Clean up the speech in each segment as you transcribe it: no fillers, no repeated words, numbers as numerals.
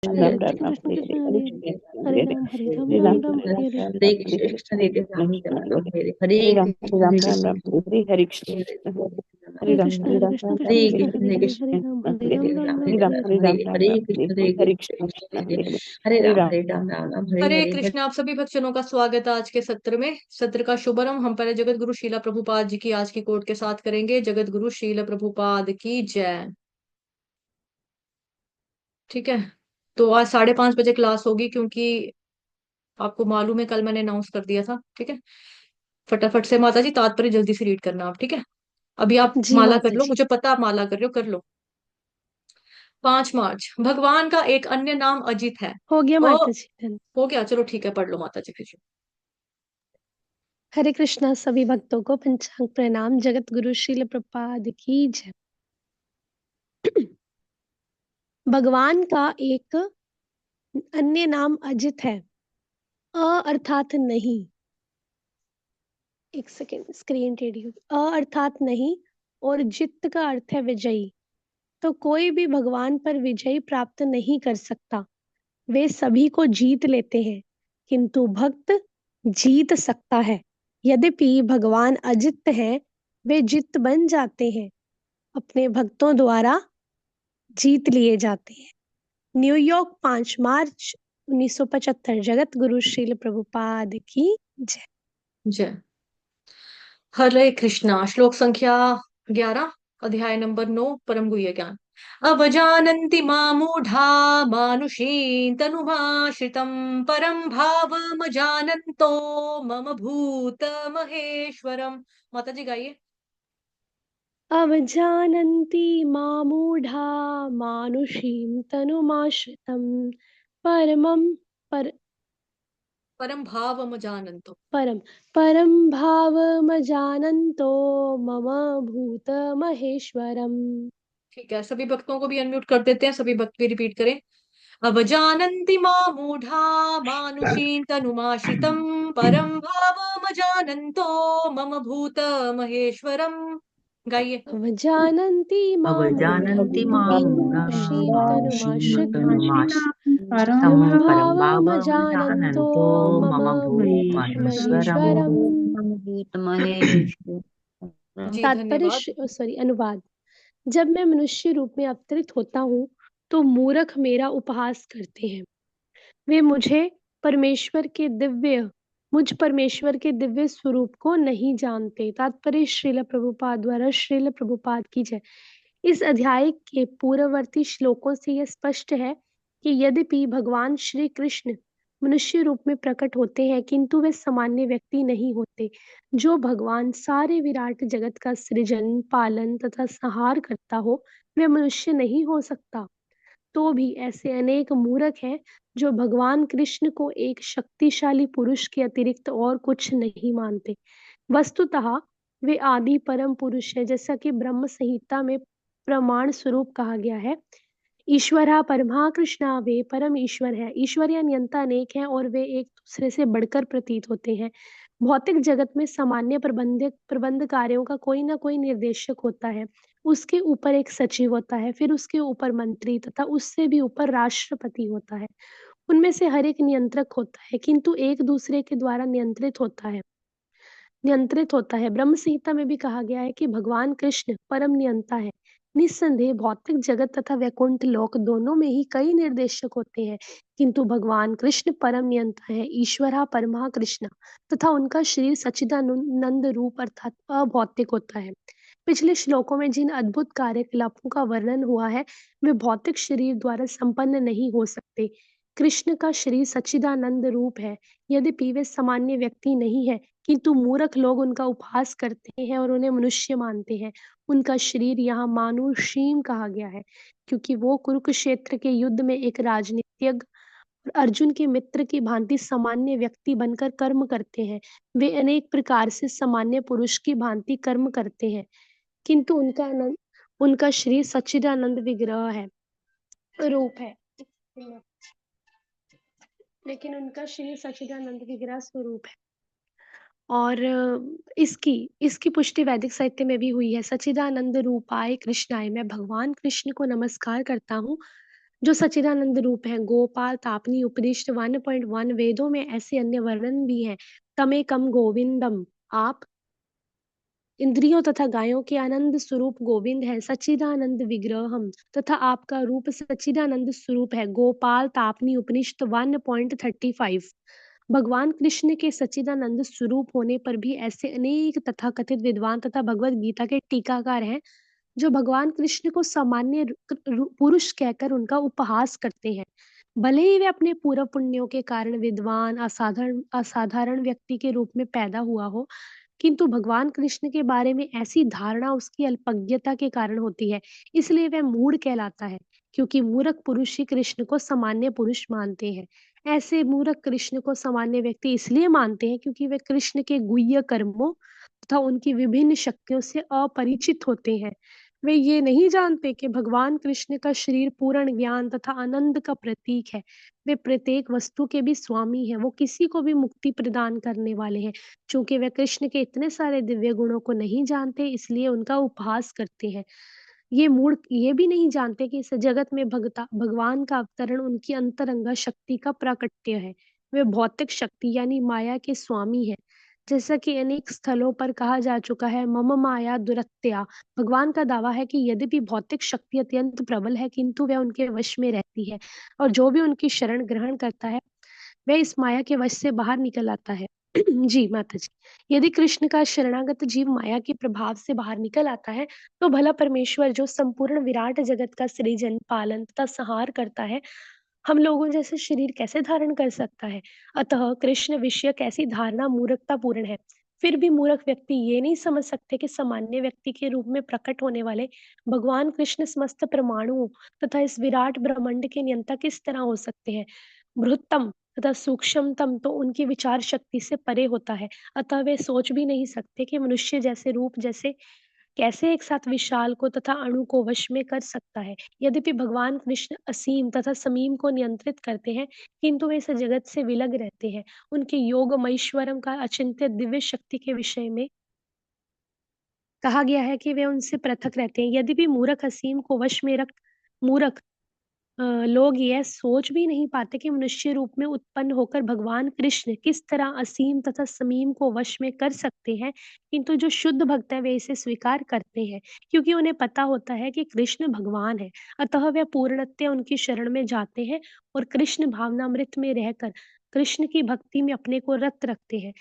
हरे राम कृष्ण राम कृष्ण हरे कृष्ण हरे हरे हरे हरे हरे राम हरे हरे राम हरे राम राम राम हरे हरे हरे। राम हरे हरे कृष्ण हरे कृष्ण हरे राम राम हरे राम हरे हरे हरे हरे राम कृष्ण हरे राम हरे राम कृष्ण राम हरे हरे कृष्ण हरे हरे कृष्ण राम राम कृष्ण राम हरे हरे हरे हरे कृष्ण राम हरे हरे राम राम राम हरे राम हरे हरे हरे। राम राम राम हरे हरे कृष्ण हरे हरे हरे राम हरे राम राम राम हरे हरे हरे हरे। कृष्ण। आप सभी भक्तजनों का स्वागत है आज के सत्र में। सत्र का शुभारंभ हम पहले जगत गुरु शीला प्रभुपाद जी की आज की कोट के साथ करेंगे। जगत गुरु शीला प्रभुपाद की जय। ठीक है, तो आज 5:30 बजे क्लास होगी, क्योंकि आपको मालूम है कल मैंने अनाउंस कर दिया था। ठीक है, फटाफट से माता जी तात्पर्य जल्दी से रीड करना आप। ठीक है, अभी आप जी माला कर माता लो, जी। मुझे पता आप माला कर रहे हो, कर लो। 5 मार्च, भगवान का एक अन्य नाम अजित है। हो गया ओ, माता जी। हो गया, चलो ठीक है, पढ़ लो माता जी फिर। हरे कृष्णा सभी भक्तों को पंचांग प्रणाम। जगत गुरु श्रील प्रपाद की जय। भगवान का एक अन्य नाम अजित है। अ अर्थात नहीं। एक सेकेंड, स्क्रीन टेढ़ी होगी। अ अर्थात नहीं और जित का अर्थ है विजयी। तो कोई भी भगवान पर विजय प्राप्त नहीं कर सकता। वे सभी को जीत लेते हैं, किंतु भक्त जीत सकता है। यद्यपि भगवान अजित हैं, वे जित बन जाते हैं, अपने भक्तों द्वारा जीत लिए जाते हैं। न्यूयॉर्क 5 मार्च 1975। जगत गुरु श्रील प्रभुपाद की जय। जय। हरे कृष्णा। श्लोक संख्या 11, अध्याय नंबर 9, परम गुह्य ज्ञान। अवजानन्ति मामूढ़ा मानुषीं तनुमाश्रितं परं भावमजानन्तो मम भूत महेश्वरम। माता जी गाइए। अवजानन्ति मामूढ़ा मानुषीं तनुमाश्रितं परमं पर परम भावमजानन्तो। परम परम भावमजानन्तो मम भूतमहेश्वरम्। ठीक है, सभी भक्तों को भी अनम्यूट कर देते हैं, सभी भक्त भी रिपीट करें। अवजानन्ति मामूढ़ा मानुषीं तनुमाश्रितं परं भावमजानन्तो मम भूत महेश्वरम। गाइए। अवजानन्ति मामूढा अवजानन्ति मामूढा मानुषीं मानुषीं तनुमाश्रितं तनुमाश्रितं परं परं भावमजानन्तो भावमजानन्तो मम मम भूतमहेश्वरम्। भूतमहेश्वरम्। जी तात्पर्य धन्यवाद। सॉरी, अनुवाद। जब मैं मनुष्य रूप में अवतरित होता हूँ, तो मूर्ख मेरा उपहास करते हैं। वे मुझ परमेश्वर के दिव्य स्वरूप को नहीं जानते। तात्पर्य श्रील प्रभुपाद द्वारा श्रील प्रभुपाद की जय। इस अध्याय के पूर्ववर्ती श्लोकों से यह स्पष्ट है कि यद्यपि भगवान श्री कृष्ण मनुष्य रूप में प्रकट होते हैं, किंतु वे सामान्य व्यक्ति नहीं होते। जो भगवान सारे विराट जगत का सृजन, पालन तथा संहार करता हो, वह मनुष्य नहीं हो सकता। तो भी ऐसे अनेक मूर्ख हैं जो भगवान कृष्ण को एक शक्तिशाली पुरुष के अतिरिक्त और कुछ नहीं मानते। वस्तुतः वे आदि परम पुरुष है, जैसा कि ब्रह्म संहिता में प्रमाण स्वरूप कहा गया है। ईश्वरा परमा कृष्णा, वे परम ईश्वर है। ईश्वर या नियंता अनेक हैं और वे एक दूसरे से बढ़कर प्रतीत होते हैं। भौतिक जगत में सामान्य प्रबंध कार्यों का कोई ना कोई निर्देशक होता है। उसके ऊपर एक सचिव होता है, फिर उसके ऊपर मंत्री तथा उससे भी ऊपर राष्ट्रपति होता है। उनमें से हर एक नियंत्रक होता है, किंतु एक दूसरे के द्वारा नियंत्रित होता है। ब्रह्म संहिता में भी कहा गया है कि भगवान कृष्ण परम नियंता है। निस्संदेह भौतिक जगत तथा वैकुंठ लोक दोनों में ही कई निर्देशक होते हैं, किंतु भगवान कृष्ण परम नियंता है। ईश्वरा परमा कृष्ण तथा उनका शरीर सच्चिदानंद रूप अर्थात अभौतिक होता है। पिछले श्लोकों में जिन अद्भुत कार्यकलापों का वर्णन हुआ है, वे भौतिक शरीर द्वारा संपन्न नहीं हो सकते। कृष्ण का शरीर सच्चिदानंद रूप है, यद्यपि वे सामान्य व्यक्ति नहीं है, किंतु मूर्ख लोग उनका उपहास करते हैं और उन्हें मनुष्य मानते हैं। उनका शरीर यहाँ मानुषीम कहा गया है, क्योंकि वो कुरुक्षेत्र के युद्ध में एक राजनीतिज्ञ और अर्जुन के मित्र की भांति सामान्य व्यक्ति बनकर कर्म करते हैं। वे अनेक प्रकार से सामान्य पुरुष की भांति कर्म करते हैं, किंतु उनका शरीर सच्चिदानंद विग्रह है, रूप है। लेकिन उनका शरीर सच्चिदानंद विग्रह स्वरूप है। और इसकी इसकी पुष्टि वैदिक साहित्य में भी हुई है। सच्चिदानंद रूपाय कृष्णाय, मैं भगवान कृष्ण को नमस्कार करता हूँ। जो सच्चिदानंद रूप है। गोपाल, तापनी, उपदिष्ट 1.1 वेदों में ऐसे अन्य वर्णन भी हैं। तमेकम गोविंदम, आप इंद्रियों तथा गायों के आनंद स्वरूप गोविंद है। सच्चिदानंद विग्रहम, तथा आपका रूप सच्चिदानंद स्वरूप है। गोपाल, तापनी, उपनिषद 1.35। भगवान कृष्ण के सच्चिदानंद स्वरूप होने पर भी ऐसे अनेक तथाकथित विद्वान तथा भगवत गीता के टीकाकार हैं जो भगवान कृष्ण को सामान्य पुरुष कहकर उनका उपहास करते हैं। भले ही वे अपने पूर्व पुण्यों के कारण विद्वान असाधारण असाधारण व्यक्ति के रूप में पैदा हुआ हो, किंतु भगवान कृष्ण के बारे में ऐसी धारणा उसकी अल्पज्ञता के कारण होती है। इसलिए वह मूढ़ कहलाता है, क्योंकि मूर्ख पुरुष ही कृष्ण को सामान्य पुरुष मानते हैं। ऐसे मूर्ख कृष्ण को सामान्य व्यक्ति इसलिए मानते हैं क्योंकि वे कृष्ण के गुह्य कर्मों तथा उनकी विभिन्न शक्तियों से अपरिचित होते हैं। वे ये नहीं जानते कि भगवान कृष्ण का शरीर पूर्ण ज्ञान तथा आनंद का प्रतीक है। वे प्रत्येक वस्तु के भी स्वामी हैं, वो किसी को भी मुक्ति प्रदान करने वाले हैं। चूंकि वे कृष्ण के इतने सारे दिव्य गुणों को नहीं जानते, इसलिए उनका उपहास करते हैं। ये मूढ़ ये भी नहीं जानते कि इस जगत में भगवान का अवतरण उनकी अंतरंगा शक्ति का प्राकट्य है। वे भौतिक शक्ति यानी माया के स्वामी हैं। जैसा कि अनेक स्थलों पर कहा जा चुका है, मम माया दुरत्या। भगवान का दावा है कि यद्यपि भौतिक शक्ति अत्यंत प्रबल है, किंतु वह उनके वश में रहती है, और जो भी उनकी शरण ग्रहण करता है वह इस माया के वश से बाहर निकल आता है। जी माता जी, यदि कृष्ण का शरणागत जीव माया के प्रभाव से बाहर निकल आता है, तो भला परमेश्वर जो संपूर्ण विराट जगत का सृजन, पालन तथा संहार करता है, हम लोगों जैसे शरीर कैसे धारण कर सकता है? अतः कृष्ण विषयक ऐसी धारणा मूर्खतापूर्ण है। फिर भी मूर्ख व्यक्ति ये नहीं समझ सकते कि सामान्य व्यक्ति के रूप में प्रकट होने वाले भगवान कृष्ण समस्त परमाणुओं तथा इस विराट ब्रह्मांड के नियंता किस तरह हो सकते हैं। बृहत्तम तथा सूक्ष्मतम तो उनकी विचार शक्ति से परे होता है। अतः वे सोच भी नहीं सकते कि मनुष्य जैसे रूप जैसे कैसे एक साथ विशाल को तथा अणु को वश में कर सकता है। यद्यपि भगवान कृष्ण असीम तथा समीम को नियंत्रित करते हैं, किंतु वे इस जगत से विलग रहते हैं। उनके योगमैश्वरम का अचिंत्य दिव्य शक्ति के विषय में कहा गया है कि वे उनसे पृथक रहते हैं। यद्यपि मूर्ख असीम को वश में रख मूर्ख लोग यह सोच भी नहीं पाते कि मनुष्य रूप में उत्पन्न होकर भगवान कृष्ण किस तरह असीम तथा समीम को वश में कर सकते हैं, किंतु जो शुद्ध भक्त है वे इसे स्वीकार करते हैं, क्योंकि उन्हें पता होता है कि कृष्ण भगवान है। अतः वे पूर्णतः उनकी शरण में जाते हैं और कृष्ण भावनामृत में रहकर कृष्ण की भक्ति में अपने को रत रखते हैं।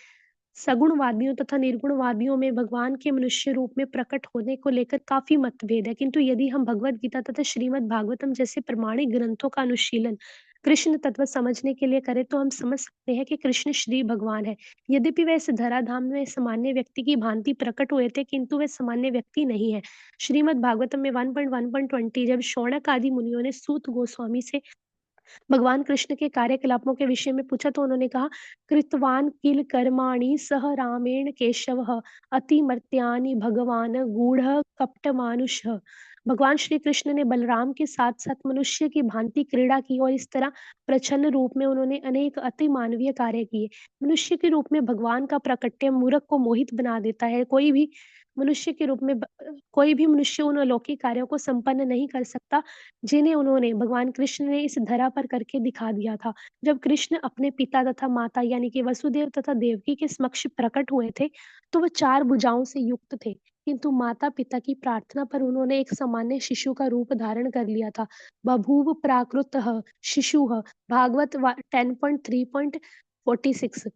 सगुणवादियों तथा निर्गुणवादियों में भगवान के मनुष्य रूप में प्रकट होने को लेकर काफी मतभेद है, किंतु यदि हम भगवत गीता तथा श्रीमद् भागवतम जैसे प्रमाणिक ग्रंथों का अनुशीलन कृष्ण तत्व समझने के लिए करें, तो हम समझ सकते हैं कि कृष्ण श्री भगवान है। यद्यपि वे इस धराधाम में सामान्य व्यक्ति की भांति प्रकट हुए थे, किंतु वे सामान्य व्यक्ति नहीं है। श्रीमद् भागवतम में 1.1.20 जब शौनक आदि मुनियों ने सूत गोस्वामी से भगवान कृष्ण के कार्यकलापों के विषय में पूछा, तो उन्होंने कहा, कृतवान किल कर्माणि सह रामेण केशवः अतिमर्त्यानि भगवान गूढ़ कपट मानुष। भगवान श्री कृष्ण ने बलराम के साथ साथ मनुष्य की भांति क्रीड़ा की और इस तरह प्रच्छन्न रूप में उन्होंने अनेक अति मानवीय कार्य किए। मनुष्य के रूप में भगवान का प्रकट्य मूर्ख को मोहित बना देता है। मनुष्य के रूप में कोई भी मनुष्य उन अलौकिक कार्यों को संपन्न नहीं कर सकता जिन्हें उन्होंने भगवान कृष्ण ने इस धरा पर करके दिखा दिया था। जब कृष्ण अपने पिता तथा माता यानी कि वसुदेव तथा देवकी के समक्ष प्रकट हुए थे, तो वह 4 भुजाओं से युक्त थे, किंतु माता-पिता की प्रार्थना पर उन्होंने एक सामान्य शिशु का रूप धारण कर लिया था। बभूव प्राकृतः शिशुः, भागवत 10.3.46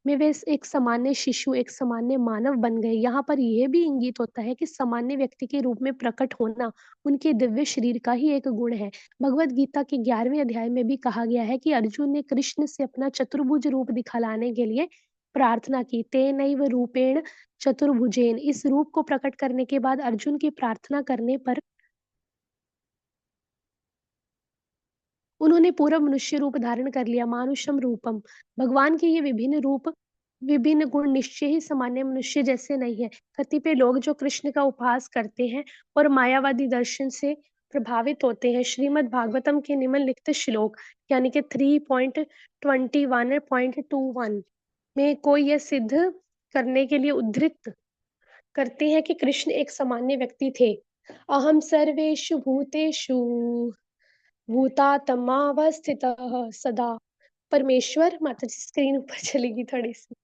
में वे एक सामान्य शिशु, एक सामान्य मानव बन गए। यहाँ पर यह भी इंगित होता है कि सामान्य व्यक्ति के रूप में प्रकट होना उनके दिव्य शरीर का ही एक गुण है। भगवत गीता के 11वें अध्याय में भी कहा गया है कि अर्जुन ने कृष्ण से अपना चतुर्भुज रूप दिखलाने के लिए प्रार्थना की। तेनैव रूपेण चतुर्भुजेन, इस रूप को प्रकट करने के बाद अर्जुन की प्रार्थना करने पर उन्होंने पूरा मनुष्य रूप धारण कर लिया, मानुषम रूपम। भगवान के ये विभिन्न रूप, विभिन्न गुण निश्चय ही सामान्य मनुष्य जैसे नहीं है। कतिपय लोग जो कृष्ण का उपहास करते हैं और मायावादी दर्शन से प्रभावित होते हैं, श्रीमद् भागवतम के निम्नलिखित श्लोक यानी कि 3.21.21 में कोई यह सिद्ध करने के लिए उद्धृत करते हैं कि कृष्ण एक सामान्य व्यक्ति थे। अहम सर्वेषु भूतेषु भूतात्मावस्थितः सदा। परमेश्वर, माता जी स्क्रीन ऊपर चलेगी थोड़ी सी।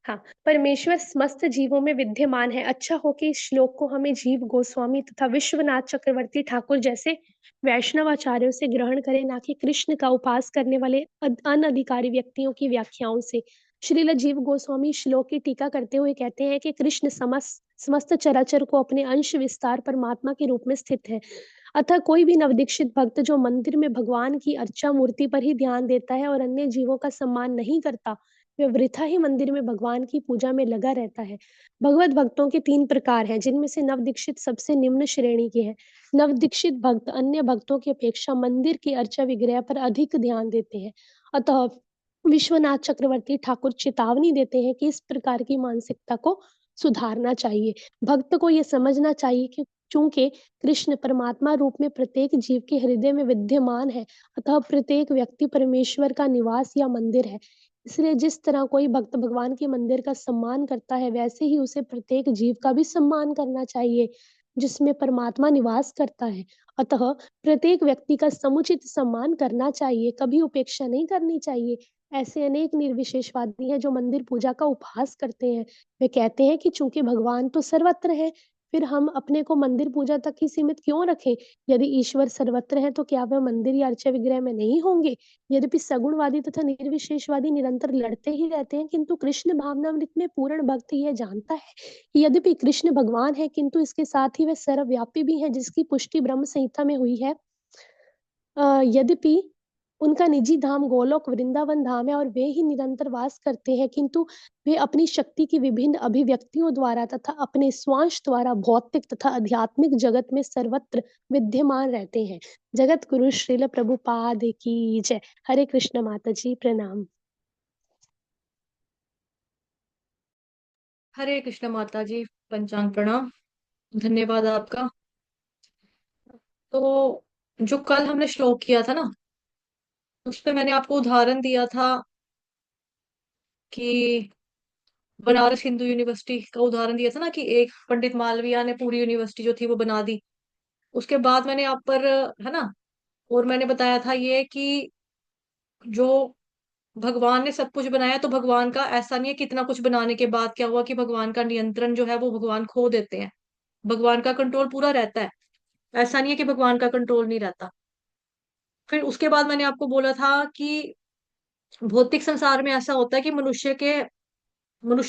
हाँ, परमेश्वर समस्त जीवों में विद्यमान है। अच्छा हो कि इस श्लोक को हमें जीव गोस्वामी तथा विश्वनाथ चक्रवर्ती ठाकुर जैसे वैष्णव आचार्यों से ग्रहण करें, ना कि कृष्ण का उपास करने वाले अनधिकारी व्यक्तियों की व्याख्याओं से। श्रील जीव गोस्वामी श्लोक की टीका करते हुए कहते हैं कि कृष्ण समस्त समस्त चराचर को अपने अंश विस्तार परमात्मा के रूप में स्थित है। अतः कोई भी नवदीक्षित भक्त जो मंदिर में भगवान की अर्चा मूर्ति पर ही ध्यान देता है और अन्य जीवों का सम्मान नहीं करता, वह वृथा ही मंदिर में भगवान की पूजा में लगा रहता है। भगवत भक्तों के 3 प्रकार हैं, जिनमें से नवदीक्षित सबसे निम्न श्रेणी के हैं। नवदीक्षित भक्त अन्य भक्तों की अपेक्षा मंदिर की अर्चा विग्रह पर अधिक ध्यान देते हैं। अतः विश्वनाथ चक्रवर्ती ठाकुर चेतावनी देते हैं कि इस प्रकार की मानसिकता को सुधारना चाहिए। भक्त को यह समझना चाहिए कि चूंकि कृष्ण परमात्मा रूप में प्रत्येक जीव के हृदय में विद्यमान है, अतः प्रत्येक व्यक्ति परमेश्वर का निवास या मंदिर है। इसलिए जिस तरह कोई भक्त भगवान के मंदिर का सम्मान करता है, वैसे ही उसे प्रत्येक जीव का भी सम्मान करना चाहिए जिसमें परमात्मा निवास करता है। अतः प्रत्येक व्यक्ति का समुचित सम्मान करना चाहिए, कभी उपेक्षा नहीं करनी चाहिए। ऐसे अनेक निर्विशेषवादी हैं जो मंदिर पूजा का उपहास करते हैं। वे कहते हैं कि चूंकि भगवान तो सर्वत्र है, फिर हम अपने को मंदिर पूजा तक ही सीमित क्यों रखें? यदि ईश्वर सर्वत्र है तो क्या वह मंदिर या अर्चा विग्रह में नहीं होंगे? यद्यपि सगुणवादी तथा निर्विशेषवादी निरंतर लड़ते ही रहते हैं, किंतु कृष्ण भावनामृत में पूर्ण भक्त यह जानता है कि यद्यपि कृष्ण भगवान है, किंतु इसके साथ ही वह सर्वव्यापी भी है, जिसकी पुष्टि ब्रह्म संहिता में हुई है। यद्यपि उनका निजी धाम गोलोक वृंदावन धाम है और वे ही निरंतर वास करते हैं, किंतु वे अपनी शक्ति की विभिन्न अभिव्यक्तियों द्वारा तथा अपने स्वांश द्वारा भौतिक तथा आध्यात्मिक जगत में सर्वत्र विद्यमान रहते हैं। जगत गुरु श्रील प्रभुपाद की जय। हरे कृष्ण माता जी, प्रणाम। हरे कृष्ण माता जी, पंचांग प्रणाम। धन्यवाद आपका। तो जो कल हमने श्लोक किया था ना, उसपे मैंने आपको उदाहरण दिया था कि बनारस हिंदू यूनिवर्सिटी का उदाहरण दिया था ना, कि एक पंडित मालविया ने पूरी यूनिवर्सिटी जो थी वो बना दी। उसके बाद मैंने आप पर, है ना, और मैंने बताया था ये कि जो भगवान ने सब कुछ बनाया, तो भगवान का ऐसा नहीं है, कितना कुछ बनाने के बाद क्या हुआ कि भगवान का नियंत्रण जो है वो भगवान खो देते हैं। भगवान का कंट्रोल पूरा रहता है। ऐसा नहीं है कि भगवान का कंट्रोल नहीं रहता। फिर उसके बाद मैंने आपको बोला था कि भौतिक संसार में ऐसा होता है कि मनुष्य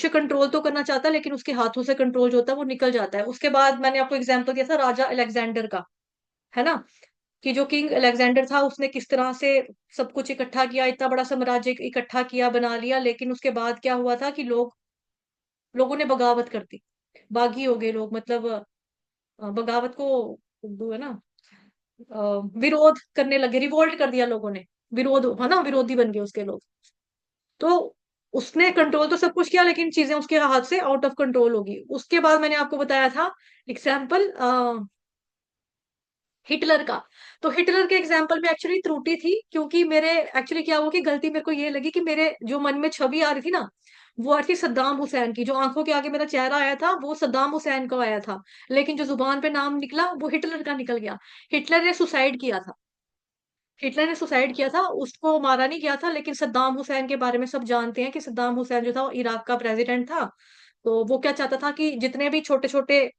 कंट्रोल तो करना चाहता है, लेकिन उसके हाथों से कंट्रोल जो होता है वो निकल जाता है। उसके बाद मैंने आपको एग्जाम्पल दिया था राजा अलेक्जेंडर का, है ना, कि जो किंग अलेक्जेंडर था उसने किस तरह से सब कुछ इकट्ठा किया, इतना बड़ा साम्राज्य इकट्ठा किया, बना लिया, लेकिन उसके बाद क्या हुआ था कि लोगों ने बगावत कर दी। बागी हो गए लोग, मतलब बगावत को उर्दू है ना, विरोध करने लगे, रिवोल्ट कर दिया लोगों ने, विरोध, है ना, विरोधी बन गए उसके लोग। तो उसने कंट्रोल तो सब कुछ किया, लेकिन चीजें उसके हाथ से आउट ऑफ कंट्रोल होगी। उसके बाद मैंने आपको बताया था एग्जाम्पल हिटलर का। तो हिटलर के एग्जाम्पल में एक्चुअली त्रुटि थी, क्योंकि मेरे एक्चुअली क्या हुआ कि गलती मेरे को ये लगी कि मेरे जो मन में छवि आ रही थी ना, वो आ रही थी सद्दाम हुसैन की। जो आंखों के आगे मेरा चेहरा आया था वो सद्दाम हुसैन का आया था, लेकिन जो जुबान पे नाम निकला वो हिटलर का निकल गया। हिटलर ने सुसाइड किया था। हिटलर ने सुसाइड किया था, उसको मारा नहीं गया था। लेकिन सद्दाम हुसैन के बारे में सब जानते हैं कि सद्दाम हुसैन जो था वो इराक का प्रेसिडेंट था। तो वो क्या चाहता था कि जितने भी छोटे छोटे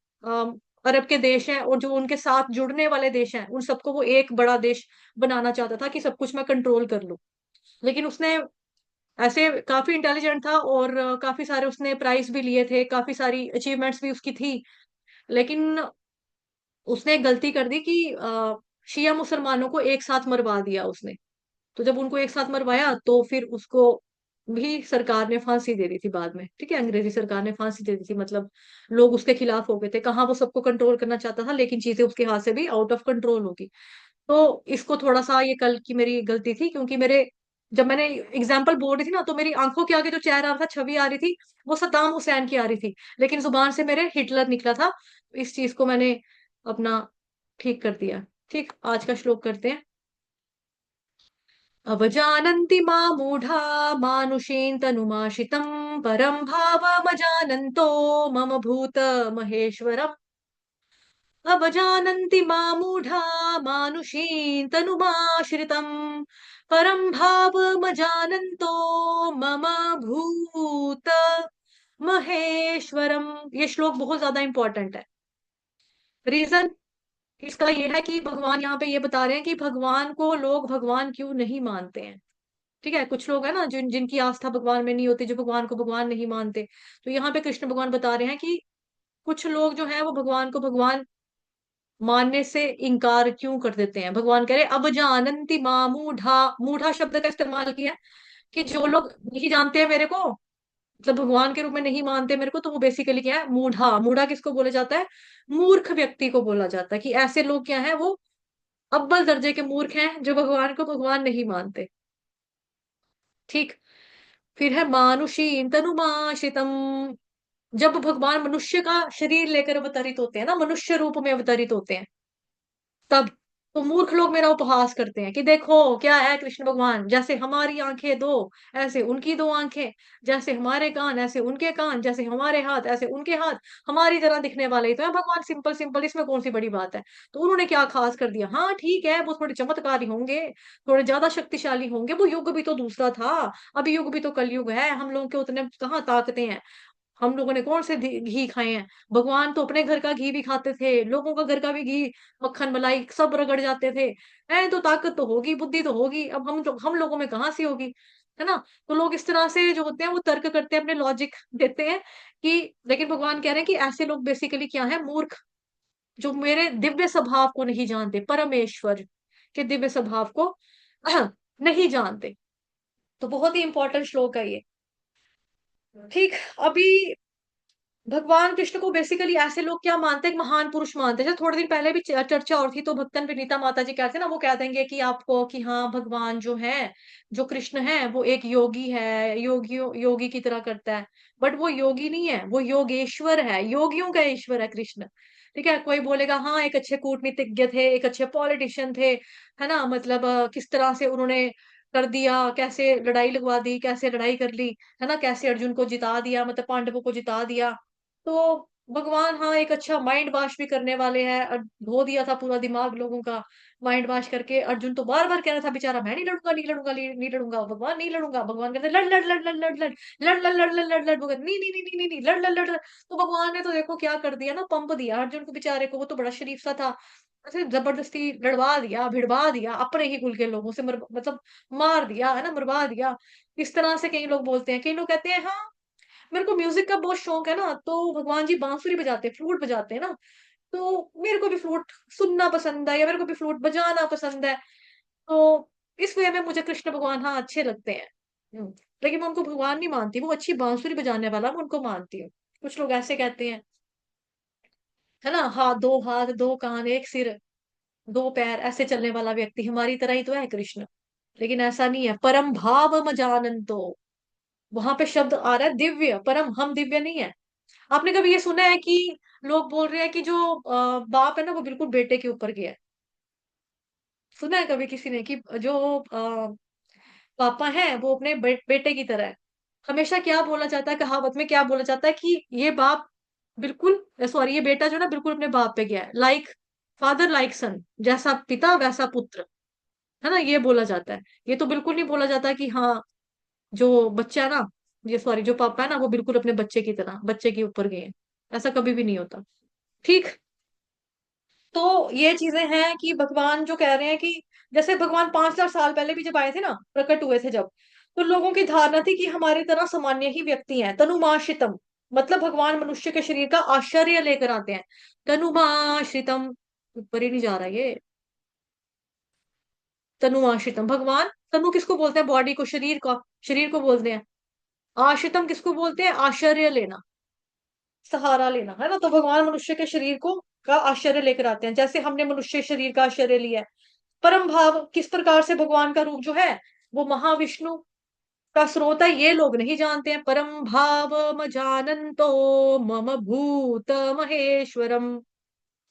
अरब के देश हैं और जो उनके साथ जुड़ने वाले देश हैं, उन सबको वो एक बड़ा देश बनाना चाहता था कि सब कुछ मैं कंट्रोल कर लूं। लेकिन उसने ऐसे काफी इंटेलिजेंट था, और काफी सारे उसने प्राइज भी लिए थे, काफी सारी अचीवमेंट्स भी उसकी थी। लेकिन उसने एक गलती कर दी कि शिया मुसलमानों को एक साथ मरवा दिया उसने। तो जब उनको एक साथ मरवाया तो फिर उसको भी सरकार ने फांसी दे दी थी बाद में। ठीक है, अंग्रेजी सरकार ने फांसी दे दी थी, मतलब लोग उसके खिलाफ हो गए थे। कहाँ वो सबको कंट्रोल करना चाहता था, लेकिन चीजें उसके हाथ से भी आउट ऑफ कंट्रोल होगी। तो इसको थोड़ा सा, ये कल की मेरी गलती थी, क्योंकि मेरे जब मैंने एग्जाम्पल बोल रही थी ना, तो मेरी आंखों के आगे जो चेहरा आ रहा था, छवि आ रही थी, वो सद्दाम हुसैन की आ रही थी, लेकिन जुबान से मेरे हिटलर निकला था। इस चीज को मैंने अपना ठीक कर दिया। ठीक, आज का श्लोक करते हैं। अवजानन्ति मामूढा मानुषीं तनुमाशितं परं भावमजानन्तो मम भूत महेश्वरम्। अवजानन्ति मामूढा मानुषीं तनुमाश्रितम् परं भावमजानन्तो मम भूत महेश्वरम। ये श्लोक बहुत ज्यादा इंपॉर्टेंट है। रीजन इसका ये है कि भगवान यहाँ पे ये बता रहे हैं कि भगवान को लोग भगवान क्यों नहीं मानते हैं। ठीक है, कुछ लोग है ना जिनकी आस्था भगवान में नहीं होती, जो भगवान को भगवान नहीं मानते। तो यहाँ पे कृष्ण भगवान बता रहे हैं कि कुछ लोग जो है वो भगवान को भगवान मानने से इनकार क्यों कर देते हैं। भगवान कह रहे अब जानंती माँ मूढ़ा, मूढ़ा शब्द का इस्तेमाल किया है कि जो लोग नहीं जानते हैं मेरे को, मतलब भगवान के रूप में नहीं मानते मेरे को, तो वो बेसिकली क्या है, मूढ़ा। मूढ़ा किसको बोला जाता है? मूर्ख व्यक्ति को बोला जाता है कि ऐसे लोग क्या है, वो अव्वल दर्जे के मूर्ख हैं जो भगवान को भगवान नहीं मानते। ठीक। फिर है मानुषीम तनुमाशितम। जब भगवान मनुष्य का शरीर लेकर अवतरित होते हैं ना, मनुष्य रूप में अवतरित होते हैं, तब तो मूर्ख लोग मेरा उपहास करते हैं कि देखो क्या है कृष्ण भगवान, जैसे हमारी आंखें दो ऐसे उनकी दो आंखें, जैसे हमारे कान ऐसे उनके कान, जैसे हमारे हाथ ऐसे उनके हाथ, हमारी तरह दिखने वाले ही तो है भगवान, सिंपल सिंपल, इसमें कौन सी बड़ी बात है। तो उन्होंने क्या खास कर दिया? हाँ ठीक है, वो थोड़े चमत्कारी होंगे, थोड़े ज्यादा शक्तिशाली होंगे, वो युग भी तो दूसरा था, अभी युग भी तो कलयुग है, हम लोगों के उतने कहाँ ताकतें हैं, हम लोगों ने कौन से घी खाए हैं। भगवान तो अपने घर का घी भी खाते थे, लोगों का घर का भी घी, मक्खन मलाई सब रगड़ जाते थे। है तो ताकत तो होगी, बुद्धि तो होगी, अब हम लोगों में कहाँ से होगी, है ना। तो लोग इस तरह से जो होते हैं वो तर्क करते हैं, अपने लॉजिक देते हैं कि, लेकिन भगवान कह रहे हैं कि ऐसे लोग बेसिकली क्या है, मूर्ख, जो मेरे दिव्य स्वभाव को नहीं जानते, परमेश्वर के दिव्य स्वभाव को नहीं जानते। तो बहुत ही इंपॉर्टेंट श्लोक है ये। ठीक। अभी भगवान कृष्ण को बेसिकली ऐसे लोग क्या मानते हैं, एक महान पुरुष मानते हैं। जैसे थोड़े दिन पहले भी चर्चा और थी, तो भक्तन विनीता माता जी कहते हैं ना, वो कह देंगे कि आपको कि हाँ भगवान जो है, जो कृष्ण है वो एक योगी है, योगी की तरह करता है। बट वो योगी नहीं है, वो योगेश्वर है, योगियों का ईश्वर है कृष्ण। ठीक है, कोई बोलेगा हाँ एक अच्छे कूटनीतिज्ञ थे, एक अच्छे पॉलिटिशियन थे, है ना, मतलब किस तरह से उन्होंने कर दिया, कैसे लड़ाई लगवा दी, कैसे लड़ाई कर ली, है ना, कैसे अर्जुन को जिता दिया, मतलब पांडवों को जिता दिया। तो भगवान हाँ एक अच्छा माइंड वॉश भी करने वाले हैं, और धो दिया था पूरा दिमाग लोगों का माइंड वॉश करके। अर्जुन तो बार बार कह रहा था बेचारा, मैं नहीं लड़ूंगा, नहीं लड़ूंगा, नहीं लड़ूंगा, भगवान नहीं लड़ूंगा। भगवान कहते लड़ लड़ लड़ लड़ लड़ लड़ लड़ लड़ लड़ लड़ लड़ लड़, वो कहते, नहीं नहीं नहीं नहीं नहीं नहीं, लड़ लड़ लड़ लड़। तो भगवान ने तो देखो क्या कर दिया ना, पंप दिया अर्जुन को बेचारे को, वो तो बड़ा शरीफ सा था, ऐसे जबरदस्ती लड़वा दिया, भिड़वा दिया, अपने ही कुल के लोगों से मतलब मार दिया, है ना, मरवा दिया। इस तरह से कई लोग बोलते हैं, कई लोग कहते हैं हाँ मेरे को म्यूजिक का बहुत शौक है ना, तो भगवान जी बांसुरी बजाते हैं, फ्लूट बजाते हैं ना, तो मेरे को भी फ्लूट सुनना पसंद है, या मेरे को भी फ्लूट बजाना पसंद है। तो इस वे में मुझे कृष्ण भगवान हाँ अच्छे लगते हैं। लेकिन मैं उनको भगवान नहीं मानती, वो अच्छी बांसुरी बजाने वाला मैं उनको मानती हूँ। कुछ लोग ऐसे कहते हैं, है ना, हाथ दो कान एक सिर दो पैर ऐसे चलने वाला व्यक्ति हमारी तरह ही तो है कृष्ण। लेकिन ऐसा नहीं है, परम भाव मजानंतो, वहां पे शब्द आ रहा है दिव्य, परम, हम दिव्य नहीं है। आपने कभी ये सुना है कि लोग बोल रहे हैं कि जो बाप है ना वो बिल्कुल बेटे के ऊपर गया है? सुना है कभी किसी ने कि जो पापा हैं वो अपने बेटे की तरह है? हमेशा क्या बोला जाता है, कहावत में क्या बोला जाता है कि ये बाप बिल्कुल, सॉरी, ये बेटा जो ना बिल्कुल अपने बाप पे गया है, लाइक फादर लाइक सन, जैसा पिता वैसा पुत्र, है ना, ये बोला जाता है। ये तो बिल्कुल नहीं बोला जाता कि हाँ जो बच्चा है ना, ये सॉरी जो पापा है ना वो बिल्कुल अपने बच्चे की तरह बच्चे के ऊपर गए हैं, ऐसा कभी भी नहीं होता। ठीक। तो ये चीजें हैं कि भगवान जो कह रहे हैं कि जैसे भगवान 5,000 साल पहले भी जब आए थे ना, प्रकट हुए थे जब, तो लोगों की धारणा थी कि हमारी तरह सामान्य ही व्यक्ति हैं, तनुमाश्रितम, मतलब भगवान मनुष्य के शरीर का आश्चर्य लेकर आते हैं। तनुमाश्रितम, ऊपर ही नहीं जा रहा ये, तनुआश्रितम, भगवान तनु किसको बोलते हैं, बॉडी को, शरीर का, शरीर को बोलते हैं। आश्रितम किसको बोलते हैं, आश्चर्य लेना, सहारा लेना, है ना। तो भगवान मनुष्य के शरीर को का आश्चर्य लेकर आते हैं, जैसे हमने मनुष्य शरीर का आश्चर्य लिया है। परम भाव किस प्रकार से भगवान का रूप जो है वो महाविष्णु का स्रोत है, ये लोग नहीं जानते हैं। परम भाव म जानंतो मम भूत महेश्वरम,